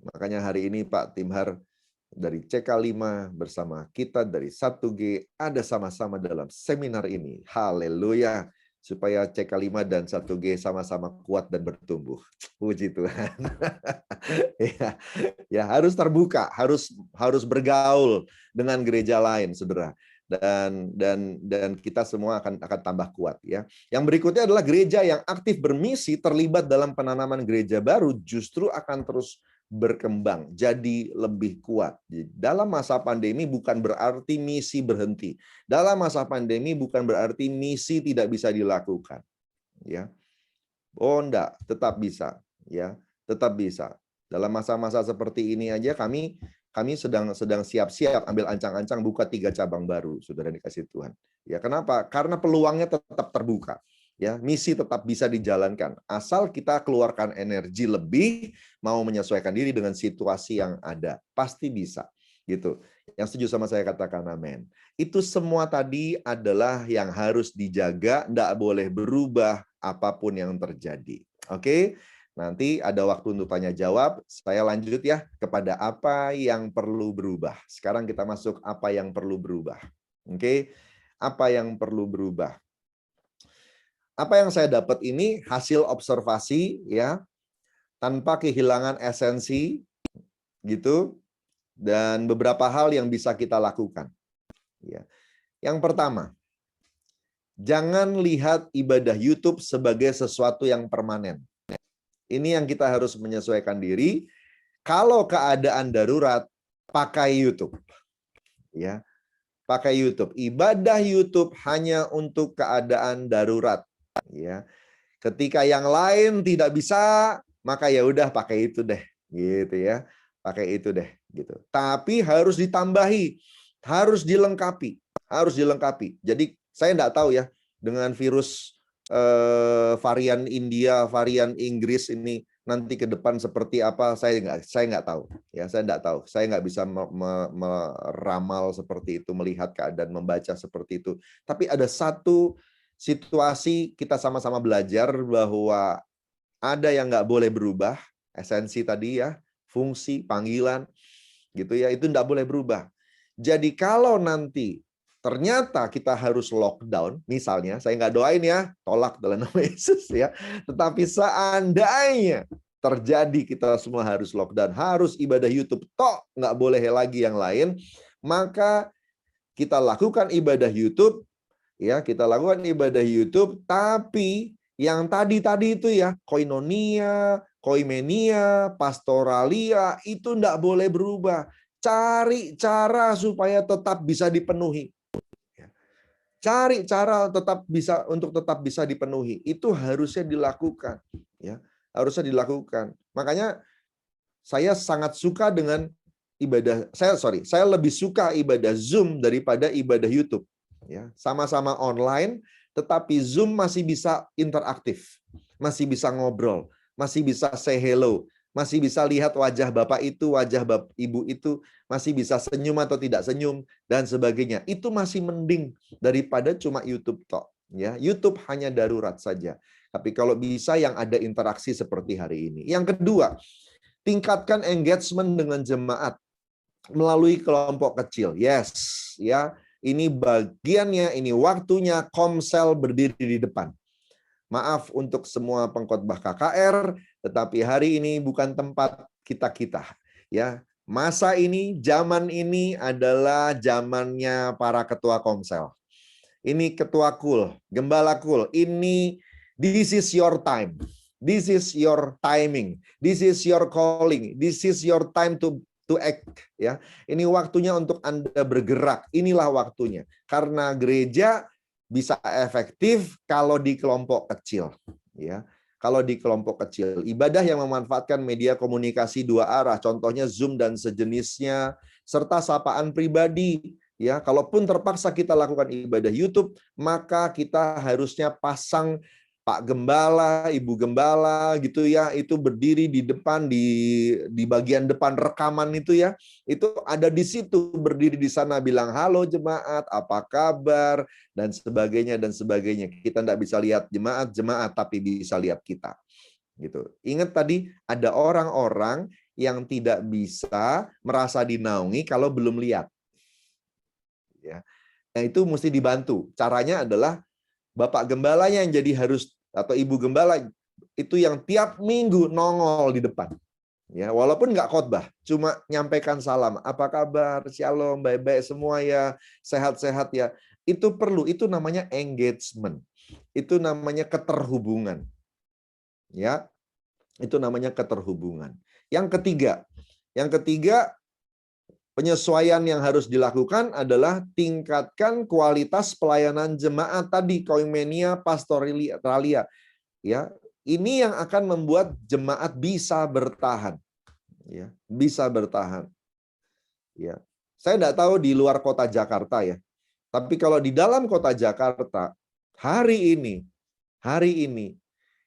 Makanya hari ini Pak Timhar dari CK5 bersama kita dari 1G ada sama-sama dalam seminar ini. Haleluya. Supaya CK5 dan 1G sama-sama kuat dan bertumbuh. Puji Tuhan. Ya, harus terbuka, harus bergaul dengan gereja lain, saudara. Dan kita semua akan tambah kuat, ya. Yang berikutnya adalah gereja yang aktif bermisi terlibat dalam penanaman gereja baru justru akan terus berkembang, jadi lebih kuat. Dalam masa pandemi bukan berarti misi berhenti. Dalam masa pandemi bukan berarti misi tidak bisa dilakukan, ya. Oh, enggak, tetap bisa, ya. Tetap bisa. Dalam masa-masa seperti ini aja kami sedang siap-siap ambil ancang-ancang buka 3 cabang baru, saudara dikasih Tuhan. Ya, kenapa? Karena peluangnya tetap terbuka. Ya, misi tetap bisa dijalankan. Asal kita keluarkan energi lebih, mau menyesuaikan diri dengan situasi yang ada, pasti bisa. Gitu. Yang setuju sama saya katakan amin. Itu semua tadi adalah yang harus dijaga, enggak boleh berubah apapun yang terjadi. Oke? Nanti ada waktu untuk tanya jawab. Saya lanjut ya kepada apa yang perlu berubah. Sekarang kita masuk apa yang perlu berubah. Oke? Apa yang perlu berubah? Apa yang saya dapat ini hasil observasi, ya. Tanpa kehilangan esensi gitu, dan beberapa hal yang bisa kita lakukan. Ya. Yang pertama, jangan lihat ibadah YouTube sebagai sesuatu yang permanen. Ini yang kita harus menyesuaikan diri. Kalau keadaan darurat, pakai YouTube. Ya, pakai YouTube. Ibadah YouTube hanya untuk keadaan darurat. Ya, ketika yang lain tidak bisa, maka ya udah pakai itu deh, gitu ya. Pakai itu deh, gitu. Tapi harus ditambahi, harus dilengkapi, harus dilengkapi. Jadi saya enggak tahu ya dengan virus varian India, varian Inggris ini nanti ke depan seperti apa, saya nggak tahu. Ya, saya nggak tahu. Saya nggak bisa meramal seperti itu, melihat keadaan, membaca seperti itu. Tapi ada satu situasi kita sama-sama belajar bahwa ada yang nggak boleh berubah, esensi tadi ya, fungsi, panggilan, gitu ya, itu nggak boleh berubah. Jadi kalau nanti ternyata kita harus lockdown, misalnya, saya nggak doain ya, tolak dalam nama Yesus ya. Tetapi seandainya terjadi kita semua harus lockdown, harus ibadah YouTube, toh nggak boleh lagi yang lain, maka kita lakukan ibadah YouTube, ya, kita lakukan ibadah YouTube, tapi yang tadi itu ya, koinonia, koimenia, pastoralia, itu nggak boleh berubah. Cari cara supaya tetap bisa dipenuhi. Cari cara untuk tetap bisa dipenuhi. Itu harusnya dilakukan, ya. Harusnya dilakukan. Makanya saya sangat suka dengan ibadah, saya lebih suka ibadah Zoom daripada ibadah YouTube, ya. Sama-sama online, tetapi Zoom masih bisa interaktif, masih bisa ngobrol, masih bisa say hello, masih bisa lihat wajah bapak itu, wajah ibu itu, masih bisa senyum atau tidak senyum, dan sebagainya. Itu masih mending daripada cuma YouTube tok. Ya, YouTube hanya darurat saja. Tapi kalau bisa yang ada interaksi seperti hari ini. Yang kedua, tingkatkan engagement dengan jemaat melalui kelompok kecil. Yes, ya, ini bagiannya, ini waktunya Komsel berdiri di depan. Maaf untuk semua pengkhotbah KKR, tetapi hari ini bukan tempat kita-kita. Ya, masa ini, zaman ini adalah zamannya para ketua Komsel. ini ketua kul, gembala kul, ini this is your time. This is your timing. This is your calling. This is your time to act, ya. Ini waktunya untuk Anda bergerak. Inilah waktunya. Karena gereja bisa efektif kalau di kelompok kecil, ya. Kalau di kelompok kecil, ibadah yang memanfaatkan media komunikasi dua arah, contohnya Zoom dan sejenisnya, serta sapaan pribadi, ya. Kalaupun terpaksa kita lakukan ibadah YouTube, maka kita harusnya pasang Pak Gembala, Ibu Gembala gitu ya, itu berdiri di depan di bagian depan rekaman itu ya, itu ada di situ, berdiri di sana bilang halo jemaat, apa kabar dan sebagainya dan sebagainya. Kita tidak bisa lihat jemaat tapi bisa lihat kita. Gitu. Ingat tadi ada orang-orang yang tidak bisa merasa dinaungi kalau belum lihat. Ya. Nah, itu mesti dibantu. Caranya adalah Bapak Gembalanya yang jadi harus, atau Ibu Gembala itu yang tiap minggu nongol di depan. Ya, walaupun nggak khotbah, cuma nyampaikan salam. Apa kabar? Shalom, baik-baik semua ya, sehat-sehat ya. Itu perlu, itu namanya engagement. Itu namanya keterhubungan. Ya. Itu namanya keterhubungan. Yang ketiga, penyesuaian yang harus dilakukan adalah tingkatkan kualitas pelayanan jemaat tadi, koinonia pastoralia. Ya, ini yang akan membuat jemaat bisa bertahan. Ya, bisa bertahan. Ya. Saya tidak tahu di luar kota Jakarta ya. Tapi kalau di dalam kota Jakarta, hari ini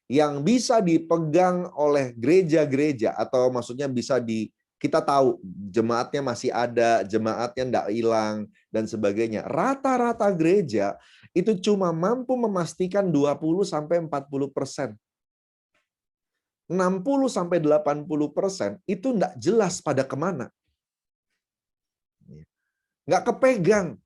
yang bisa dipegang oleh gereja-gereja, atau maksudnya bisa kita tahu jemaatnya masih ada, jemaatnya tidak hilang, dan sebagainya. Rata-rata gereja itu cuma mampu memastikan 20-40%. 60-80% itu tidak jelas pada kemana. Nggak kepegang.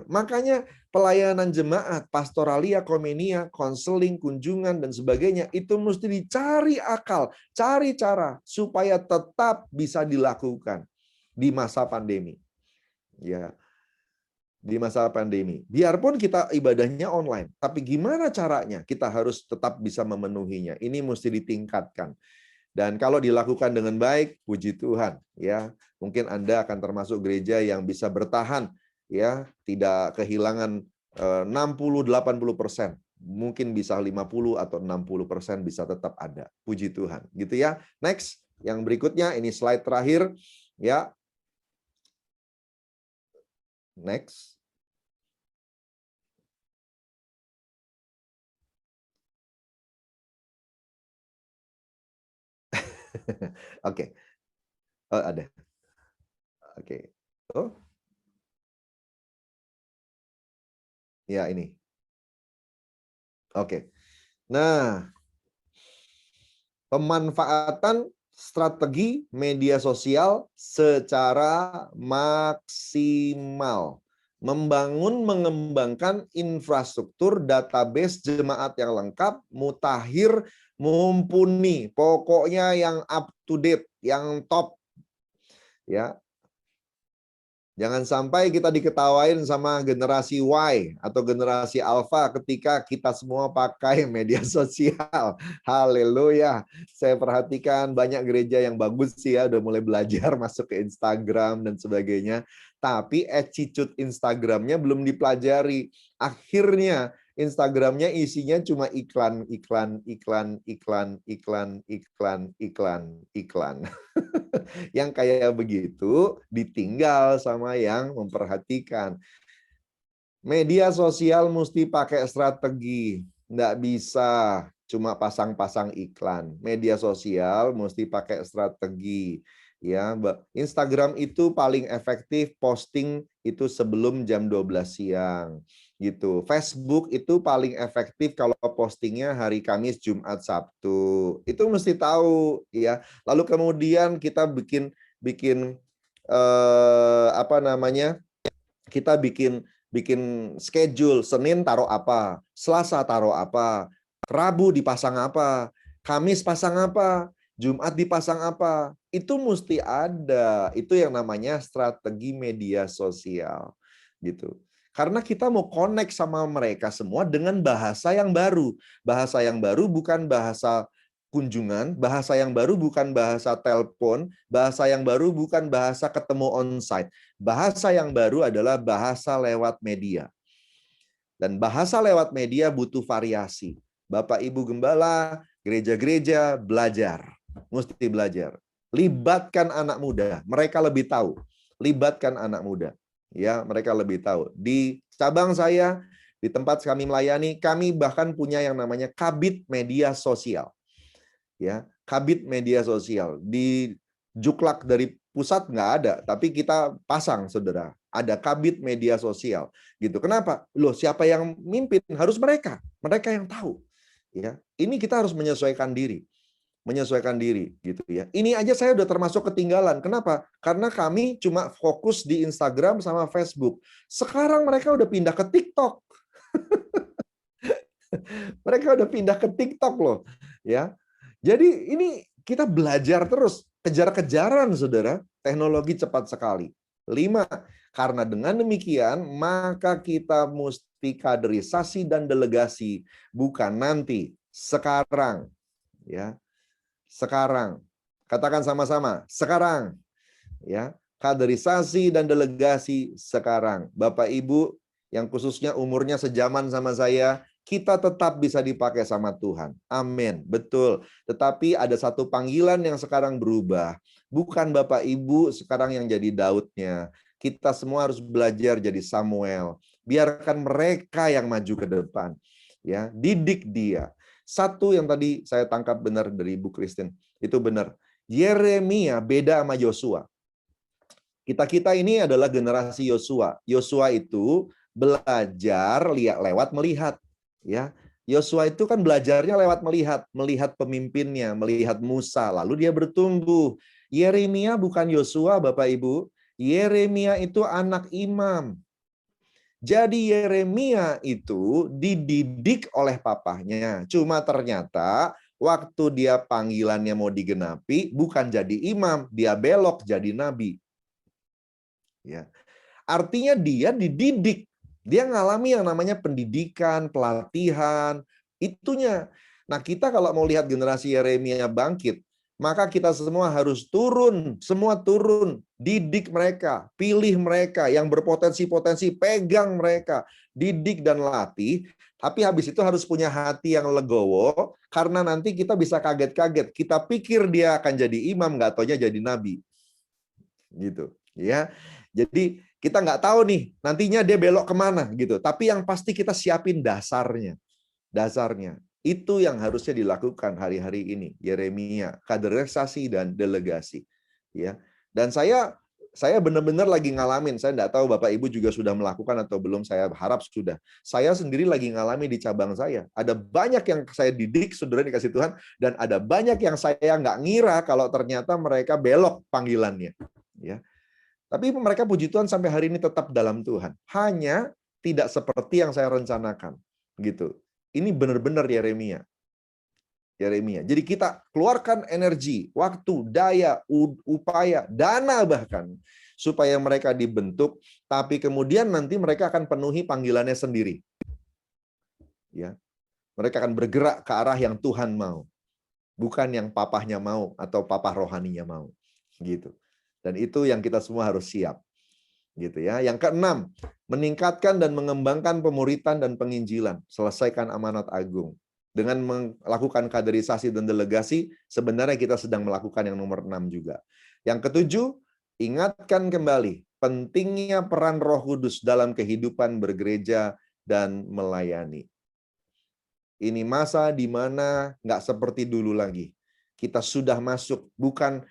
Makanya pelayanan jemaat, pastoralia, koinonia, konseling, kunjungan, dan sebagainya, itu mesti dicari akal, cari cara, supaya tetap bisa dilakukan di masa pandemi. Ya, di masa pandemi. Biarpun kita ibadahnya online, tapi gimana caranya? Kita harus tetap bisa memenuhinya. Ini mesti ditingkatkan. Dan kalau dilakukan dengan baik, puji Tuhan, ya, mungkin Anda akan termasuk gereja yang bisa bertahan, ya, tidak kehilangan 60-80%, mungkin bisa 50 atau 60% bisa tetap ada. Puji Tuhan, gitu ya. Next, yang berikutnya, ini slide terakhir, ya. Next. Oke. Oh, ada. Oke. Oh. Ya, ini. Oke. Nah, pemanfaatan strategi media sosial secara maksimal. Mengembangkan infrastruktur database jemaat yang lengkap, mutakhir, mumpuni. Pokoknya yang up to date, yang top. Ya. Jangan sampai kita diketawain sama generasi Y atau generasi Alpha ketika kita semua pakai media sosial. Haleluya. Saya perhatikan banyak gereja yang bagus sih ya, udah mulai belajar masuk ke Instagram dan sebagainya. Tapi attitude Instagramnya belum dipelajari. Akhirnya Instagramnya isinya cuma iklan. Yang kayak begitu ditinggal sama yang memperhatikan. Media sosial mesti pakai strategi. Nggak bisa cuma pasang-pasang iklan. Media sosial mesti pakai strategi. Ya, Instagram itu paling efektif posting itu sebelum jam 12 siang. Gitu. Facebook itu paling efektif kalau postingnya hari Kamis, Jumat, Sabtu. Itu mesti tahu ya. Lalu kemudian kita bikin apa namanya? Kita bikin schedule. Senin taruh apa? Selasa taruh apa? Rabu dipasang apa? Kamis pasang apa? Jumat dipasang apa? Itu mesti ada. Itu yang namanya strategi media sosial. Gitu. Karena kita mau connect sama mereka semua dengan bahasa yang baru. Bahasa yang baru bukan bahasa kunjungan, bahasa yang baru bukan bahasa telepon, bahasa yang baru bukan bahasa ketemu onsite. Bahasa yang baru adalah bahasa lewat media. Dan bahasa lewat media butuh variasi. Bapak Ibu Gembala, gereja-gereja belajar. Mesti belajar. Libatkan anak muda, mereka lebih tahu. Libatkan anak muda. Ya, mereka lebih tahu. Di cabang saya, di tempat kami melayani, kami bahkan punya yang namanya kabit media sosial. Ya, kabit media sosial. Di Juklak dari pusat nggak ada, tapi kita pasang, saudara. Ada kabit media sosial, gitu. Kenapa? Loh, siapa yang mimpin? Harus mereka yang tahu. Ya, ini kita harus menyesuaikan diri, gitu ya. Ini aja saya udah termasuk ketinggalan. Kenapa? Karena kami cuma fokus di Instagram sama Facebook. Sekarang mereka udah pindah ke TikTok. Mereka udah pindah ke TikTok loh, ya. Jadi ini kita belajar terus, kejar-kejaran, saudara. Teknologi cepat sekali. 5, karena dengan demikian, maka kita mesti kaderisasi dan delegasi. Bukan nanti, sekarang. Ya, sekarang. Katakan sama-sama, sekarang. Ya, kaderisasi dan delegasi sekarang. Bapak Ibu, yang khususnya umurnya sejaman sama saya, kita tetap bisa dipakai sama Tuhan. Amin. Betul. Tetapi ada satu panggilan yang sekarang berubah. Bukan Bapak Ibu sekarang yang jadi Daudnya. Kita semua harus belajar jadi Samuel. Biarkan mereka yang maju ke depan. Ya, didik dia. Satu yang tadi saya tangkap benar dari Ibu Christine, itu benar. Yeremia beda sama Yosua. Kita ini adalah generasi Yosua. Yosua itu belajar lewat melihat. Ya, Yosua itu kan belajarnya lewat melihat pemimpinnya, melihat Musa, lalu dia bertumbuh. Yeremia bukan Yosua, Bapak Ibu. Yeremia itu anak imam. Jadi Yeremia itu dididik oleh papahnya. Cuma ternyata waktu dia panggilannya mau digenapi, bukan jadi imam, dia belok jadi nabi. Ya. Artinya dia dididik. Dia ngalami yang namanya pendidikan, pelatihan, itunya. Nah, kita kalau mau lihat generasi Yeremia bangkit, maka kita semua harus turun, semua turun, didik mereka, pilih mereka yang berpotensi-potensi, pegang mereka, didik dan latih. Tapi habis itu harus punya hati yang legowo, karena nanti kita bisa kaget-kaget. Kita pikir dia akan jadi imam, nggak taunya jadi nabi. Gitu, ya. Jadi kita nggak tahu nih nantinya dia belok kemana gitu. Tapi yang pasti kita siapin dasarnya. Dasarnya. Itu yang harusnya dilakukan hari-hari ini. Yeremia, kaderisasi dan delegasi. Ya. Dan saya benar-benar lagi ngalamin. Saya nggak tahu Bapak Ibu juga sudah melakukan atau belum. Saya harap sudah. Saya sendiri lagi ngalami di cabang saya. Ada banyak yang saya didik, saudara dikasih Tuhan. Dan ada banyak yang saya nggak ngira kalau ternyata mereka belok panggilannya. Ya. Tapi mereka puji Tuhan sampai hari ini tetap dalam Tuhan. Hanya tidak seperti yang saya rencanakan. Gitu. Ini benar-benar Yeremia. Jadi kita keluarkan energi, waktu, daya, upaya, dana bahkan. Supaya mereka dibentuk. Tapi kemudian nanti mereka akan penuhi panggilannya sendiri. Ya. Mereka akan bergerak ke arah yang Tuhan mau. Bukan yang papahnya mau atau papah rohaninya mau. Gitu. Dan itu yang kita semua harus siap. Gitu ya. Yang keenam, meningkatkan dan mengembangkan pemuritan dan penginjilan, selesaikan amanat agung. Dengan melakukan kaderisasi dan delegasi, sebenarnya kita sedang melakukan yang nomor 6 juga. Yang ketujuh, ingatkan kembali pentingnya peran Roh Kudus dalam kehidupan bergereja dan melayani. Ini masa di mana nggak seperti dulu lagi. Kita sudah masuk, bukan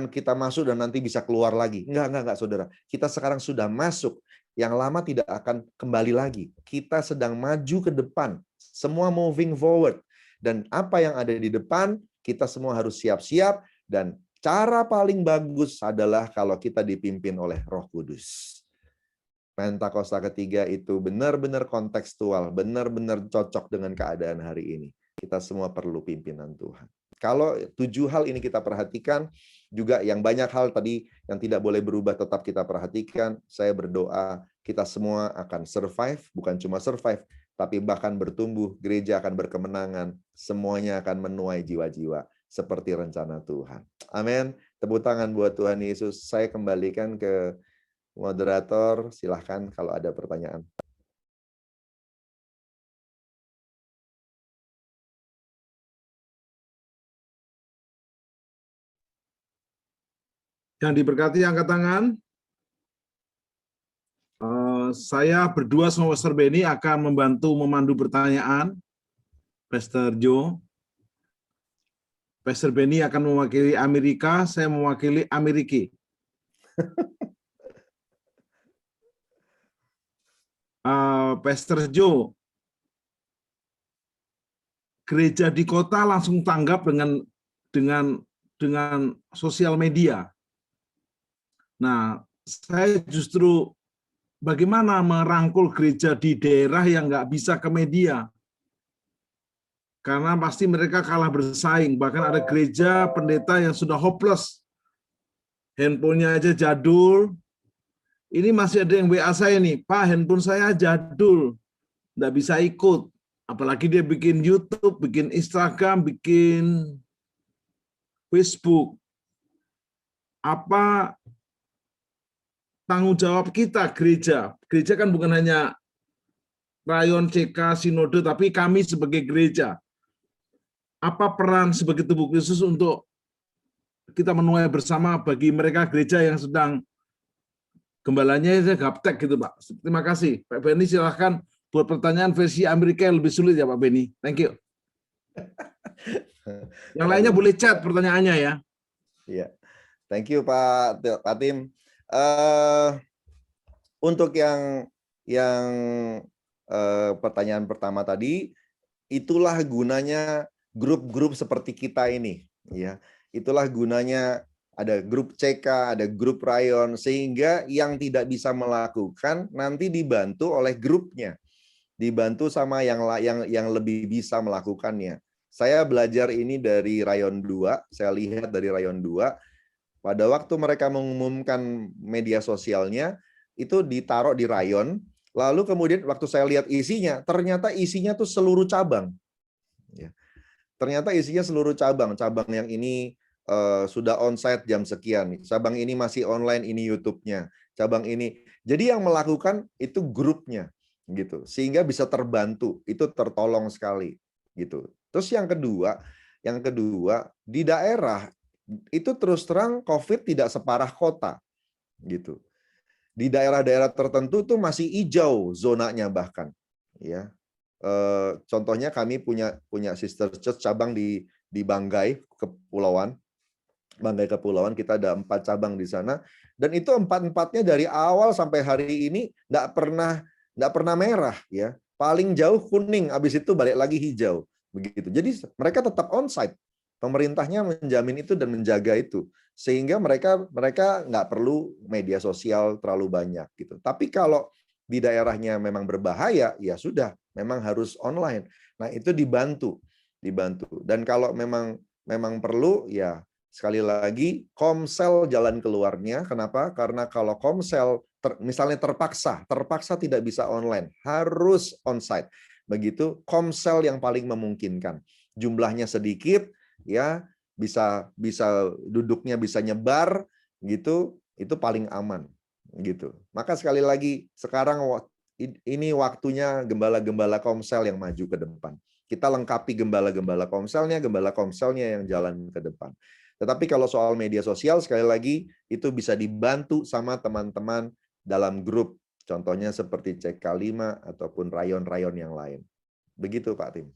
kita masuk dan nanti bisa keluar lagi. Enggak, saudara. Kita sekarang sudah masuk. Yang lama tidak akan kembali lagi. Kita sedang maju ke depan. Semua moving forward. Dan apa yang ada di depan, kita semua harus siap-siap. Dan cara paling bagus adalah kalau kita dipimpin oleh Roh Kudus. Pentakosta ketiga itu benar-benar kontekstual, benar-benar cocok dengan keadaan hari ini. Kita semua perlu pimpinan Tuhan. Kalau 7 hal ini kita perhatikan, juga yang banyak hal tadi yang tidak boleh berubah tetap kita perhatikan, saya berdoa kita semua akan survive, bukan cuma survive, tapi bahkan bertumbuh, gereja akan berkemenangan, semuanya akan menuai jiwa-jiwa seperti rencana Tuhan. Amin. Tepuk tangan buat Tuhan Yesus. Saya kembalikan ke moderator, silahkan kalau ada pertanyaan. Yang diberkati angkat tangan. Saya berdua sama Pastor Benny akan membantu memandu pertanyaan. Pastor Joe. Pastor Benny akan mewakili Amerika, saya mewakili Amerika. Pastor Joe, gereja di kota langsung tanggap dengan sosial media. Nah, saya justru bagaimana merangkul gereja di daerah yang nggak bisa ke media? Karena pasti mereka kalah bersaing. Bahkan ada gereja pendeta yang sudah hopeless. Handphonenya aja jadul. Ini masih ada yang WA saya nih, Pak, handphone saya jadul. Nggak bisa ikut. Apalagi dia bikin YouTube, bikin Instagram, bikin Facebook. Apa tanggung jawab kita gereja? Gereja kan bukan hanya rayon CK, sinode, tapi kami sebagai gereja. Apa peran sebagai tubuh Kristus untuk kita menuai bersama bagi mereka gereja yang sedang gembalanya gaptek gitu, Pak. Terima kasih. Pak Benny, silahkan buat pertanyaan versi Amerika yang lebih sulit ya, Pak Benny. Thank you. Yang lainnya boleh chat pertanyaannya ya. Iya. Thank you Pak Tim. Untuk yang pertanyaan pertama tadi, itulah gunanya grup-grup seperti kita ini, ya. Itulah gunanya ada grup CK, ada grup rayon, sehingga yang tidak bisa melakukan nanti dibantu oleh grupnya, dibantu sama yang lebih bisa melakukannya. Saya belajar ini dari rayon 2, saya lihat dari rayon 2, pada waktu mereka mengumumkan media sosialnya, itu ditaruh di rayon, lalu kemudian waktu saya lihat isinya, ternyata isinya tuh seluruh cabang. Ya. Ternyata isinya seluruh cabang. Cabang yang ini sudah onsite jam sekian. Cabang ini masih online, ini YouTube-nya. Cabang ini. Jadi yang melakukan itu grupnya, gitu. Sehingga bisa terbantu, itu tertolong sekali, gitu. Terus yang kedua di daerah itu terus terang COVID tidak separah kota, gitu. Di daerah-daerah tertentu tuh masih hijau zonanya bahkan, ya. Contohnya kami punya sister church cabang di Banggai Kepulauan. Banggai Kepulauan kita ada 4 cabang di sana, dan itu 4-4-nya dari awal sampai hari ini nggak pernah merah, ya. Paling jauh kuning, habis itu balik lagi hijau, begitu. Jadi mereka tetap onsite. Pemerintahnya menjamin itu dan menjaga itu, sehingga mereka nggak perlu media sosial terlalu banyak, gitu. Tapi kalau di daerahnya memang berbahaya, ya sudah, memang harus online. Nah, itu dibantu. Dan kalau memang perlu, ya sekali lagi Komsel jalan keluarnya. Kenapa? Karena kalau Komsel misalnya terpaksa tidak bisa online, harus onsite. Begitu Komsel yang paling memungkinkan. Jumlahnya sedikit, ya bisa duduknya bisa nyebar, gitu, itu paling aman, gitu. Maka sekali lagi sekarang ini waktunya gembala-gembala Komsel yang maju ke depan. Kita lengkapi gembala Komselnya yang jalan ke depan. Tetapi kalau soal media sosial, sekali lagi itu bisa dibantu sama teman-teman dalam grup, contohnya seperti CK5 ataupun rayon-rayon yang lain. Begitu Pak Tim.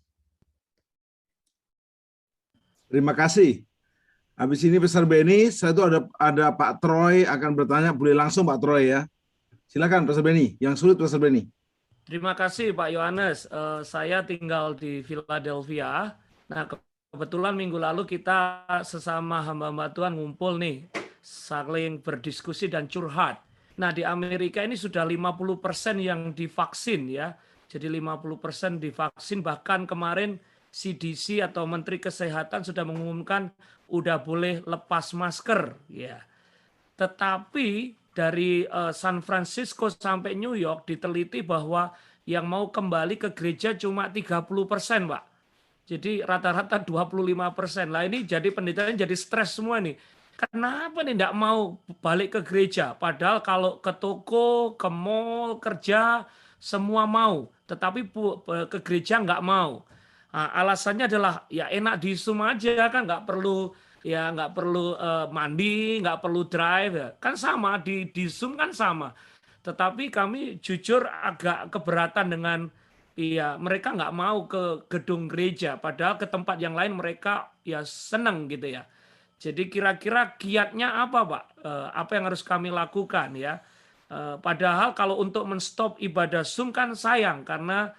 Terima kasih. Habis ini Pastor Benny, saya tuh ada Pak Troy akan bertanya, boleh langsung Pak Troy ya. Silakan Pastor Benny, yang sulit Pastor Benny. Terima kasih Pak Yohanes. Saya tinggal di Philadelphia. Nah, kebetulan minggu lalu kita sesama hamba-hamba Tuhan ngumpul nih, saling berdiskusi dan curhat. Nah, di Amerika ini sudah 50% yang divaksin ya. Jadi 50% divaksin, bahkan kemarin CDC atau Menteri Kesehatan sudah mengumumkan udah boleh lepas masker ya. Tetapi dari San Francisco sampai New York diteliti bahwa yang mau kembali ke gereja cuma 30%, Pak. Jadi rata-rata 25%. Lah ini jadi pendetanya jadi stres semua nih. Kenapa nih enggak mau balik ke gereja? Padahal kalau ke toko, ke mall, kerja, semua mau. Tetapi ke gereja enggak mau. Nah, alasannya adalah ya enak di Zoom aja kan, nggak perlu mandi, nggak perlu drive ya. Kan sama di Zoom kan sama. Tetapi kami jujur agak keberatan dengan mereka nggak mau ke gedung gereja, padahal ke tempat yang lain mereka ya seneng gitu ya. Jadi kira-kira kiatnya apa, Pak? Apa yang harus kami lakukan ya? Padahal kalau untuk menstop ibadah Zoom kan sayang karena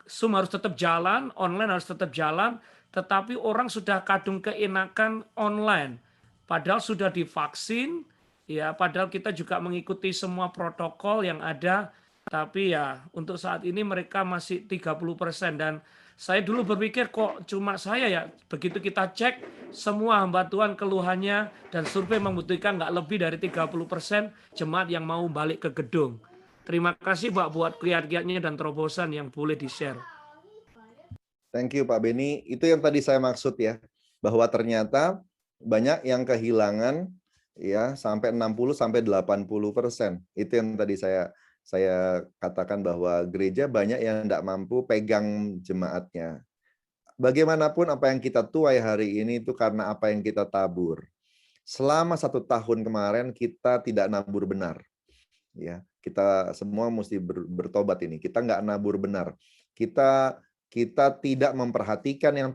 Zoom harus tetap jalan, online harus tetap jalan, tetapi orang sudah kadung keenakan online. Padahal sudah divaksin, ya padahal kita juga mengikuti semua protokol yang ada, tapi ya untuk saat ini mereka masih 30%. Dan saya dulu berpikir kok cuma saya ya, begitu kita cek semua hamba Tuhan keluhannya dan survei membuktikan nggak lebih dari 30% jemaat yang mau balik ke gedung. Terima kasih Pak buat kiat-kiatnya dan terobosan yang boleh di-share. Thank you Pak Beni. Itu yang tadi saya maksud ya, bahwa ternyata banyak yang kehilangan ya sampai 60 sampai 80%. Itu yang tadi saya katakan bahwa gereja banyak yang tidak mampu pegang jemaatnya. Bagaimanapun apa yang kita tuai hari ini itu karena apa yang kita tabur. Selama 1 tahun kemarin kita tidak nabur benar. Ya, kita semua mesti bertobat ini. Kita nggak nabur benar. Kita tidak memperhatikan yang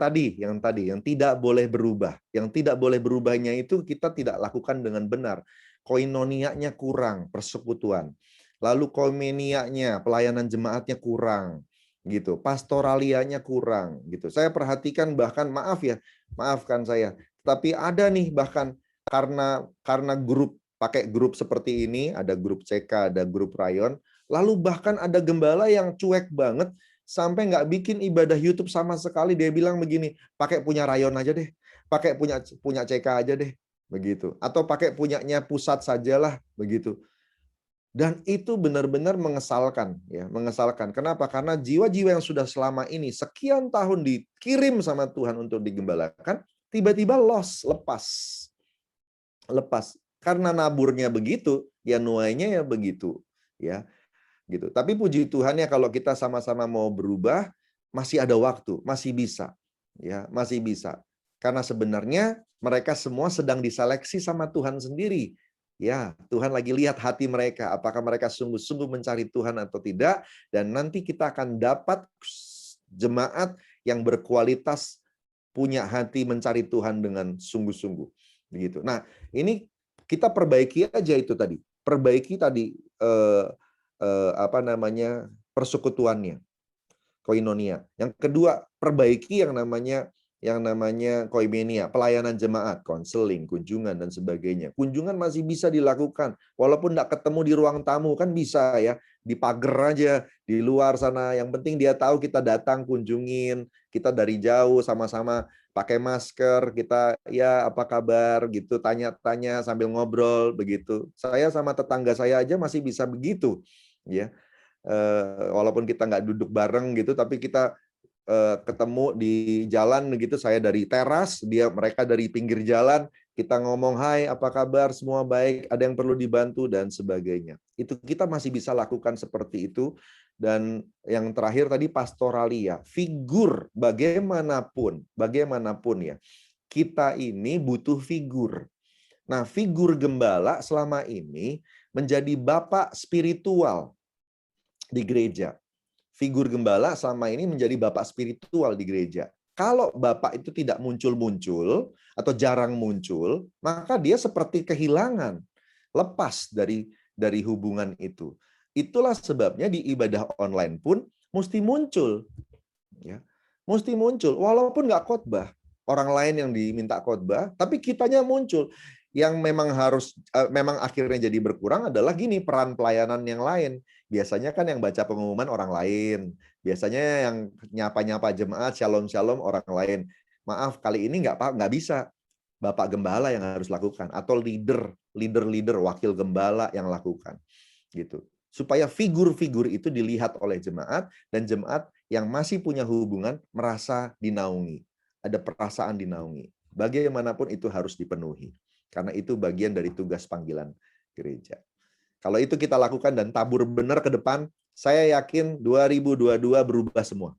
tidak boleh berubah. Yang tidak boleh berubahnya itu kita tidak lakukan dengan benar. Koinonianya kurang, persekutuan. Lalu koimenianya, pelayanan jemaatnya kurang, gitu. Pastoralianya kurang, gitu. Saya perhatikan bahkan maafkan saya. Tapi ada nih bahkan karena pakai grup seperti ini, ada grup CK, ada grup Rayon, lalu bahkan ada gembala yang cuek banget sampai nggak bikin ibadah YouTube sama sekali. Dia bilang begini, pakai punya Rayon aja deh, pakai punya CK aja deh, begitu. Atau pakai punyanya pusat sajalah, begitu. Dan itu benar-benar mengesalkan, ya, mengesalkan. Kenapa? Karena jiwa-jiwa yang sudah selama ini sekian tahun dikirim sama Tuhan untuk digembalakan, tiba-tiba lepas. Karena naburnya begitu, ya nuainya ya begitu, ya. Gitu. Tapi puji Tuhan ya kalau kita sama-sama mau berubah, masih ada waktu, masih bisa. Ya, masih bisa. Karena sebenarnya mereka semua sedang diseleksi sama Tuhan sendiri. Ya, Tuhan lagi lihat hati mereka, apakah mereka sungguh-sungguh mencari Tuhan atau tidak, dan nanti kita akan dapat jemaat yang berkualitas, punya hati mencari Tuhan dengan sungguh-sungguh. Begitu. Nah, ini kita perbaiki aja itu tadi. Perbaiki tadi persekutuannya, koinonia. Yang kedua, perbaiki yang namanya koimenia, pelayanan jemaat, konseling, kunjungan dan sebagainya. Kunjungan masih bisa dilakukan walaupun tidak ketemu di ruang tamu, kan bisa ya, di pagar aja di luar sana. Yang penting dia tahu kita datang kunjungin, kita dari jauh sama-sama pakai masker, kita ya apa kabar gitu, tanya-tanya sambil ngobrol begitu. Saya sama tetangga saya aja masih bisa begitu, ya. Walaupun kita nggak duduk bareng gitu, tapi kita ketemu di jalan gitu, saya dari teras, mereka dari pinggir jalan, kita ngomong, hai apa kabar, semua baik, ada yang perlu dibantu dan sebagainya. Itu kita masih bisa lakukan seperti itu. Dan yang terakhir tadi pastoralia, figur bagaimanapun ya, kita ini butuh figur. Nah, figur gembala selama ini menjadi bapak spiritual di gereja. Figur gembala selama ini menjadi bapak spiritual di gereja. Kalau bapak itu tidak muncul-muncul atau jarang muncul, maka dia seperti kehilangan, lepas dari hubungan itu. Itulah sebabnya di ibadah online pun mesti muncul, ya, mesti muncul. Walaupun nggak khotbah, orang lain yang diminta khotbah, tapi kitanya muncul. Yang memang akhirnya jadi berkurang adalah gini, peran pelayanan yang lain. Biasanya kan yang baca pengumuman orang lain. Biasanya yang nyapa-nyapa jemaat, shalom-shalom orang lain. Maaf, kali ini nggak bisa. Bapak Gembala yang harus lakukan, atau leader, wakil gembala yang lakukan. Gitu. Supaya figur-figur itu dilihat oleh jemaat, dan jemaat yang masih punya hubungan merasa dinaungi. Ada perasaan dinaungi. Bagaimanapun itu harus dipenuhi. Karena itu bagian dari tugas panggilan gereja. Kalau itu kita lakukan dan tabur benar ke depan, saya yakin 2022 berubah semua.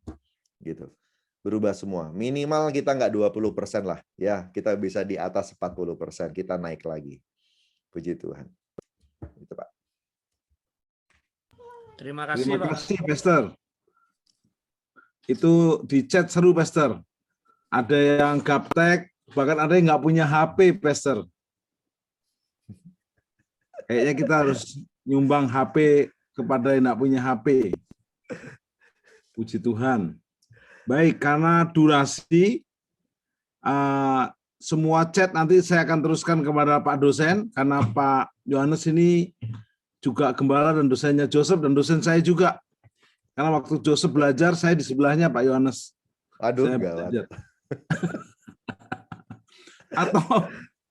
Gitu. Berubah semua. Minimal kita nggak 20% lah. Ya, kita bisa di atas 40%. Kita naik lagi. Puji Tuhan. Itu, Pak. Terima kasih, Terima Pak. kasih, Pastor. Itu di chat seru, Pastor. Ada yang gaptek, bahkan ada yang nggak punya HP, Pastor. Kayaknya kita harus nyumbang HP kepada yang nggak punya HP. Puji Tuhan. Baik, karena durasi, semua chat nanti saya akan teruskan kepada Pak dosen, karena Pak Yohanes ini juga gembala dan dosennya Joseph, dan dosen saya juga. Karena waktu Joseph belajar, saya di sebelahnya Pak Yohanes. Aduh, Saya gawat. belajar.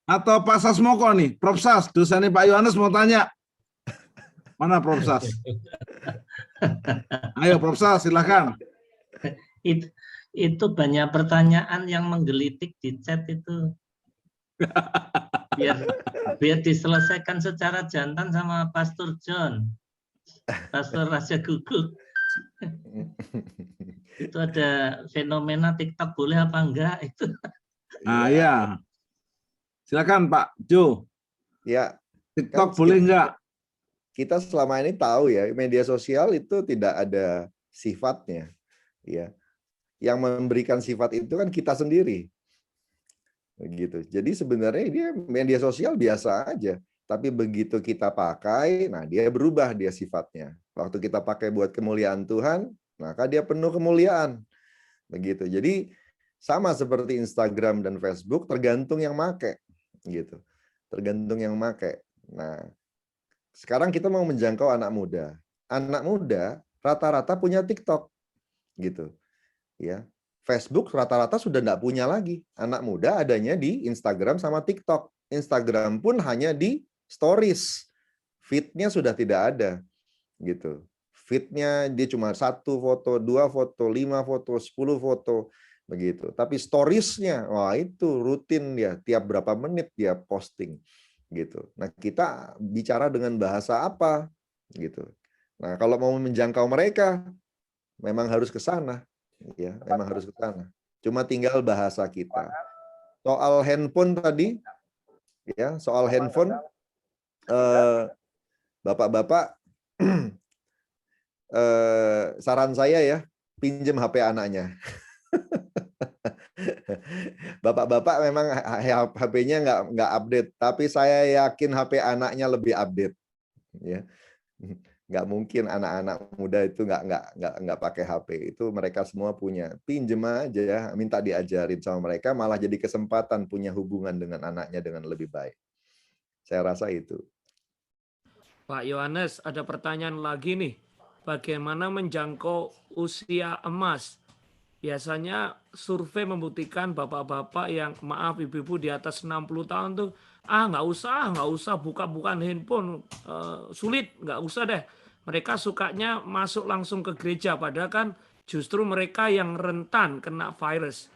Atau Pak Sasmoko nih, Prof. Sas, dosennya Pak Yohanes mau tanya. Mana Prof. Sas? Ayo Prof. Sas, silakan. Itu banyak pertanyaan yang menggelitik di chat itu. Biar diselesaikan secara jantan sama Pastor John, Pastor Raja Guguk. Itu ada fenomena TikTok boleh apa enggak itu? Nah ya, silakan Pak Jo. Ya, TikTok kan boleh enggak? Kita selama ini tahu ya, media sosial itu tidak ada sifatnya. Ya, yang memberikan sifat itu kan kita sendiri. Begitu. Jadi sebenarnya dia media sosial biasa aja, tapi begitu kita pakai, nah dia berubah dia sifatnya. Waktu kita pakai buat kemuliaan Tuhan, maka dia penuh kemuliaan. Begitu. Jadi sama seperti Instagram dan Facebook, tergantung yang make, gitu. Tergantung yang make. Nah, sekarang kita mau menjangkau anak muda. Anak muda rata-rata punya TikTok, gitu. Ya. Facebook rata-rata sudah tidak punya lagi. Anak muda adanya di Instagram sama TikTok. Instagram pun hanya di stories. Feed-nya sudah tidak ada. Gitu. Feed-nya dia cuma 1 foto, 2 foto, 5 foto, 10 foto. Begitu. Tapi stories-nya, wah itu rutin dia. Tiap berapa menit dia posting. Gitu. Nah kita bicara dengan bahasa apa? Gitu. Nah kalau mau menjangkau mereka, memang harus ke sana. Ya, memang harus ke sana. Cuma tinggal bahasa kita. Soal handphone tadi, ya, soal handphone, bapak-bapak, saran saya ya, pinjam HP anaknya. Bapak-bapak memang HP-nya nggak update, tapi saya yakin HP anaknya lebih update. Ya. Nggak mungkin anak-anak muda itu nggak pakai HP. Itu mereka semua punya. Pinjem aja ya, minta diajarin sama mereka, malah jadi kesempatan punya hubungan dengan anaknya dengan lebih baik. Saya rasa itu. Pak Yohanes, ada pertanyaan lagi nih. Bagaimana menjangkau usia emas? Biasanya survei membuktikan bapak-bapak yang, maaf ibu-ibu di atas 60 tahun tuh, nggak usah buka-bukaan handphone, sulit, nggak usah deh. Mereka sukanya masuk langsung ke gereja, padahal kan justru mereka yang rentan kena virus.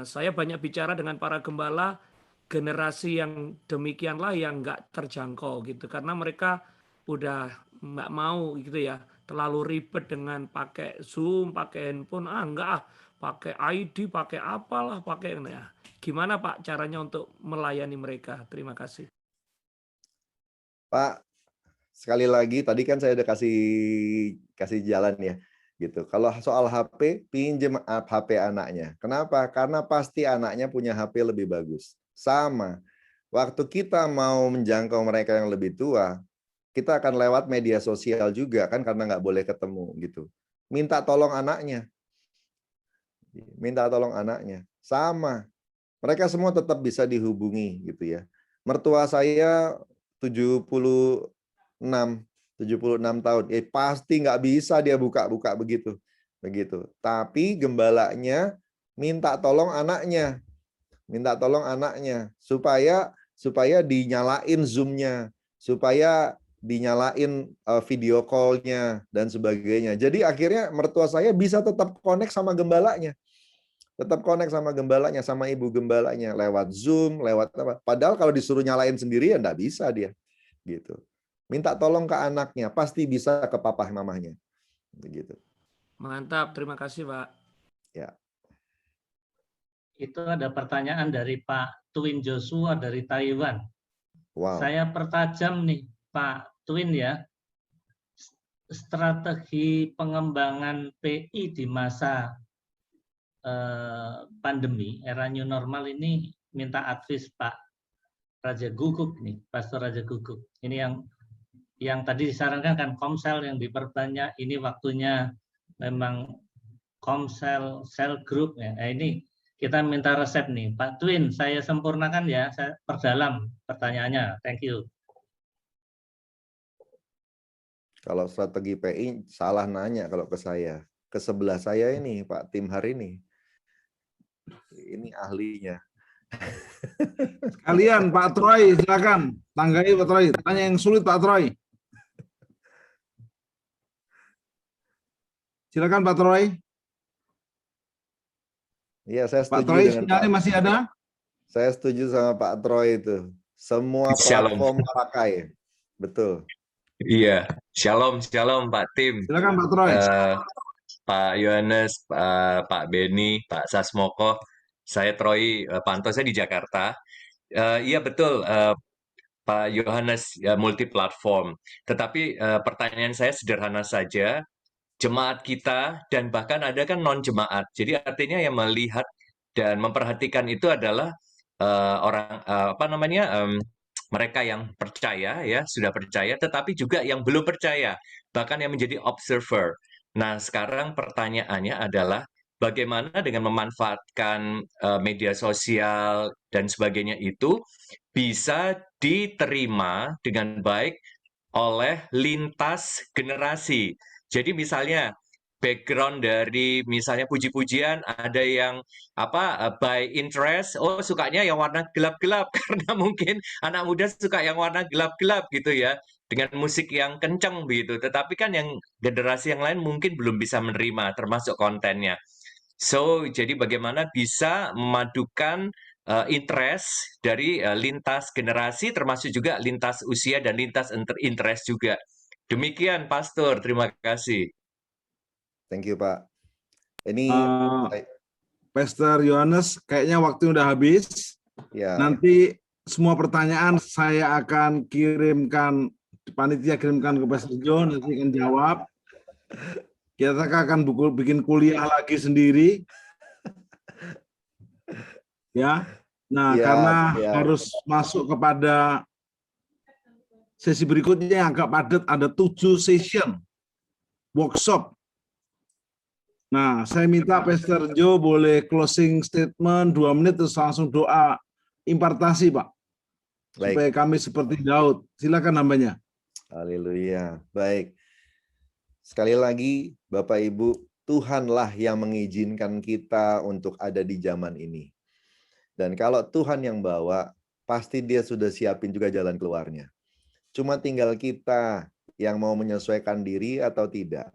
Saya banyak bicara dengan para gembala, generasi yang demikianlah yang nggak terjangkau gitu, karena mereka udah nggak mau gitu ya, terlalu ribet dengan pakai Zoom, pakai handphone, enggak, pakai ID, pakai apalah, pakai ya. Gimana Pak caranya untuk melayani mereka? Terima kasih. Pak, sekali lagi tadi kan saya udah kasih jalan ya, gitu. Kalau soal HP, pinjem HP anaknya. Kenapa? Karena pasti anaknya punya HP lebih bagus. Sama. Waktu kita mau menjangkau mereka yang lebih tua, kita akan lewat media sosial juga kan, karena nggak boleh ketemu gitu. Minta tolong anaknya. Minta tolong anaknya. Sama. Mereka semua tetap bisa dihubungi gitu ya. Mertua saya 76 tahun. Pasti nggak bisa dia buka-buka begitu. Tapi gembalanya minta tolong anaknya. minta tolong anaknya supaya dinyalain Zoom-nya, supaya dinyalain video call-nya dan sebagainya. Jadi akhirnya mertua saya bisa tetap connect sama gembalanya. Tetap connect sama gembalanya, sama ibu gembalanya lewat Zoom, lewat apa. Padahal kalau disuruh nyalain sendiri ya enggak bisa dia. Gitu. Minta tolong ke anaknya, pasti bisa ke papa mamahnya. Begitu. Mantap, terima kasih Pak. Ya. Itu ada pertanyaan dari Pak Twin Joshua dari Taiwan. Wow. Saya pertajam nih Pak Twin ya. Strategi pengembangan PI di masa pandemi, era new normal ini minta advice Pak Raja Guguk nih, Pastor Raja Guguk. Ini yang tadi disarankan kan Komsel yang diperbanyak, ini waktunya memang Komsel, sel group ya. Nah, ini kita minta resep nih, Pak Twin. Saya sempurnakan ya, saya perdalam pertanyaannya. Thank you. Kalau strategi PI salah nanya kalau ke saya. Ke sebelah saya ini Pak Tim hari ini. Ini ahlinya. Kalian Pak Troy, silakan. Tanggai Pak Troy. Tanya yang sulit Pak Troy. Silakan Pak Troy. Iya, saya Pak setuju Troy, dengan sinyalnya Pak. masih ada? Saya setuju sama Pak Troy itu. Semua Shalom. platform pakai. Betul. Iya, shalom Pak Tim, Silakan Pak Troy. Pak Yohanes, Pak Beni, Pak Sasmoko. Saya Troy, pantau saya di Jakarta. Iya betul, Pak Yohanes, multi-platform. Tetapi pertanyaan saya sederhana saja. Jemaat kita dan bahkan ada kan non-jemaat. Jadi artinya yang melihat dan memperhatikan itu adalah mereka yang percaya ya, sudah percaya, tetapi juga yang belum percaya, bahkan yang menjadi observer. Nah, sekarang pertanyaannya adalah bagaimana dengan memanfaatkan media sosial dan sebagainya itu bisa diterima dengan baik oleh lintas generasi. Jadi misalnya background dari misalnya puji-pujian ada yang by interest, oh sukanya yang warna gelap-gelap karena mungkin anak muda suka yang warna gelap-gelap gitu ya dengan musik yang kenceng begitu. Tetapi kan yang generasi yang lain mungkin belum bisa menerima termasuk kontennya. So jadi bagaimana bisa memadukan interest dari lintas generasi termasuk juga lintas usia dan lintas interest juga. Demikian Pastor, terima kasih. Thank you, Pak. Ini Pastor Yohanes, kayaknya waktu udah habis. ya. Nanti semua pertanyaan saya akan kirimkan, panitia kirimkan ke Pastor John, nanti akan jawab. Kita akan bikin kuliah lagi sendiri. Ya. Nah, Ya, karena ya. harus masuk kepada sesi berikutnya yang agak padat, ada 7 session workshop. Nah, saya minta Pastor Joe boleh closing statement 2 menit terus langsung doa impartasi, Pak. Baik. Supaya kami seperti Daud. Silakan namanya. Haleluya. Baik. Sekali lagi, Bapak Ibu, Tuhanlah yang mengizinkan kita untuk ada di zaman ini. Dan kalau Tuhan yang bawa, pasti Dia sudah siapin juga jalan keluarnya. Cuma tinggal kita yang mau menyesuaikan diri atau tidak.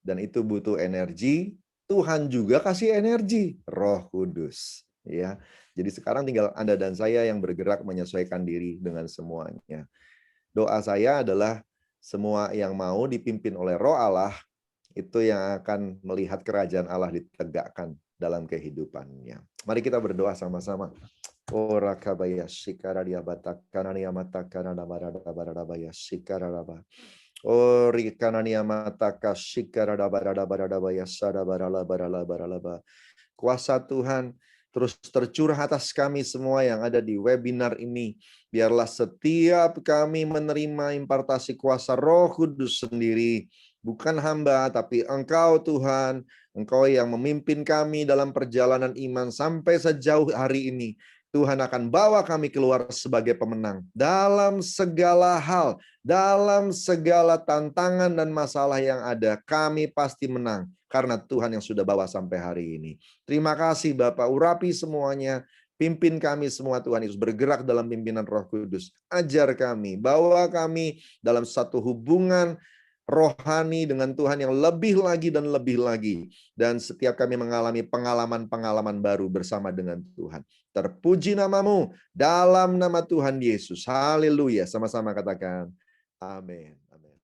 Dan itu butuh energi. Tuhan juga kasih energi, Roh Kudus. Ya, jadi sekarang tinggal Anda dan saya yang bergerak menyesuaikan diri dengan semuanya. Doa saya adalah semua yang mau dipimpin oleh Roh Allah itu yang akan melihat kerajaan Allah ditegakkan dalam kehidupannya. Mari kita berdoa sama-sama. Ora kabaya sikara dia batakana niamataka nabarada barada sikara raba. Ori kanania mataka sikara barada baya sada barala barala baralaba. Kuasa Tuhan terus tercurah atas kami semua yang ada di webinar ini. Biarlah setiap kami menerima impartasi kuasa Roh Kudus sendiri. Bukan hamba, tapi Engkau Tuhan. Engkau yang memimpin kami dalam perjalanan iman sampai sejauh hari ini. Tuhan akan bawa kami keluar sebagai pemenang. Dalam segala hal, dalam segala tantangan dan masalah yang ada, kami pasti menang. Karena Tuhan yang sudah bawa sampai hari ini. Terima kasih Bapak, urapi semuanya. Pimpin kami semua Tuhan Yesus, bergerak dalam pimpinan Roh Kudus. Ajar kami, bawa kami dalam satu hubungan rohani dengan Tuhan yang lebih lagi dan lebih lagi. Dan setiap kami mengalami pengalaman-pengalaman baru bersama dengan Tuhan. Terpuji namamu dalam nama Tuhan Yesus. Haleluya. Sama-sama katakan amin. Amin.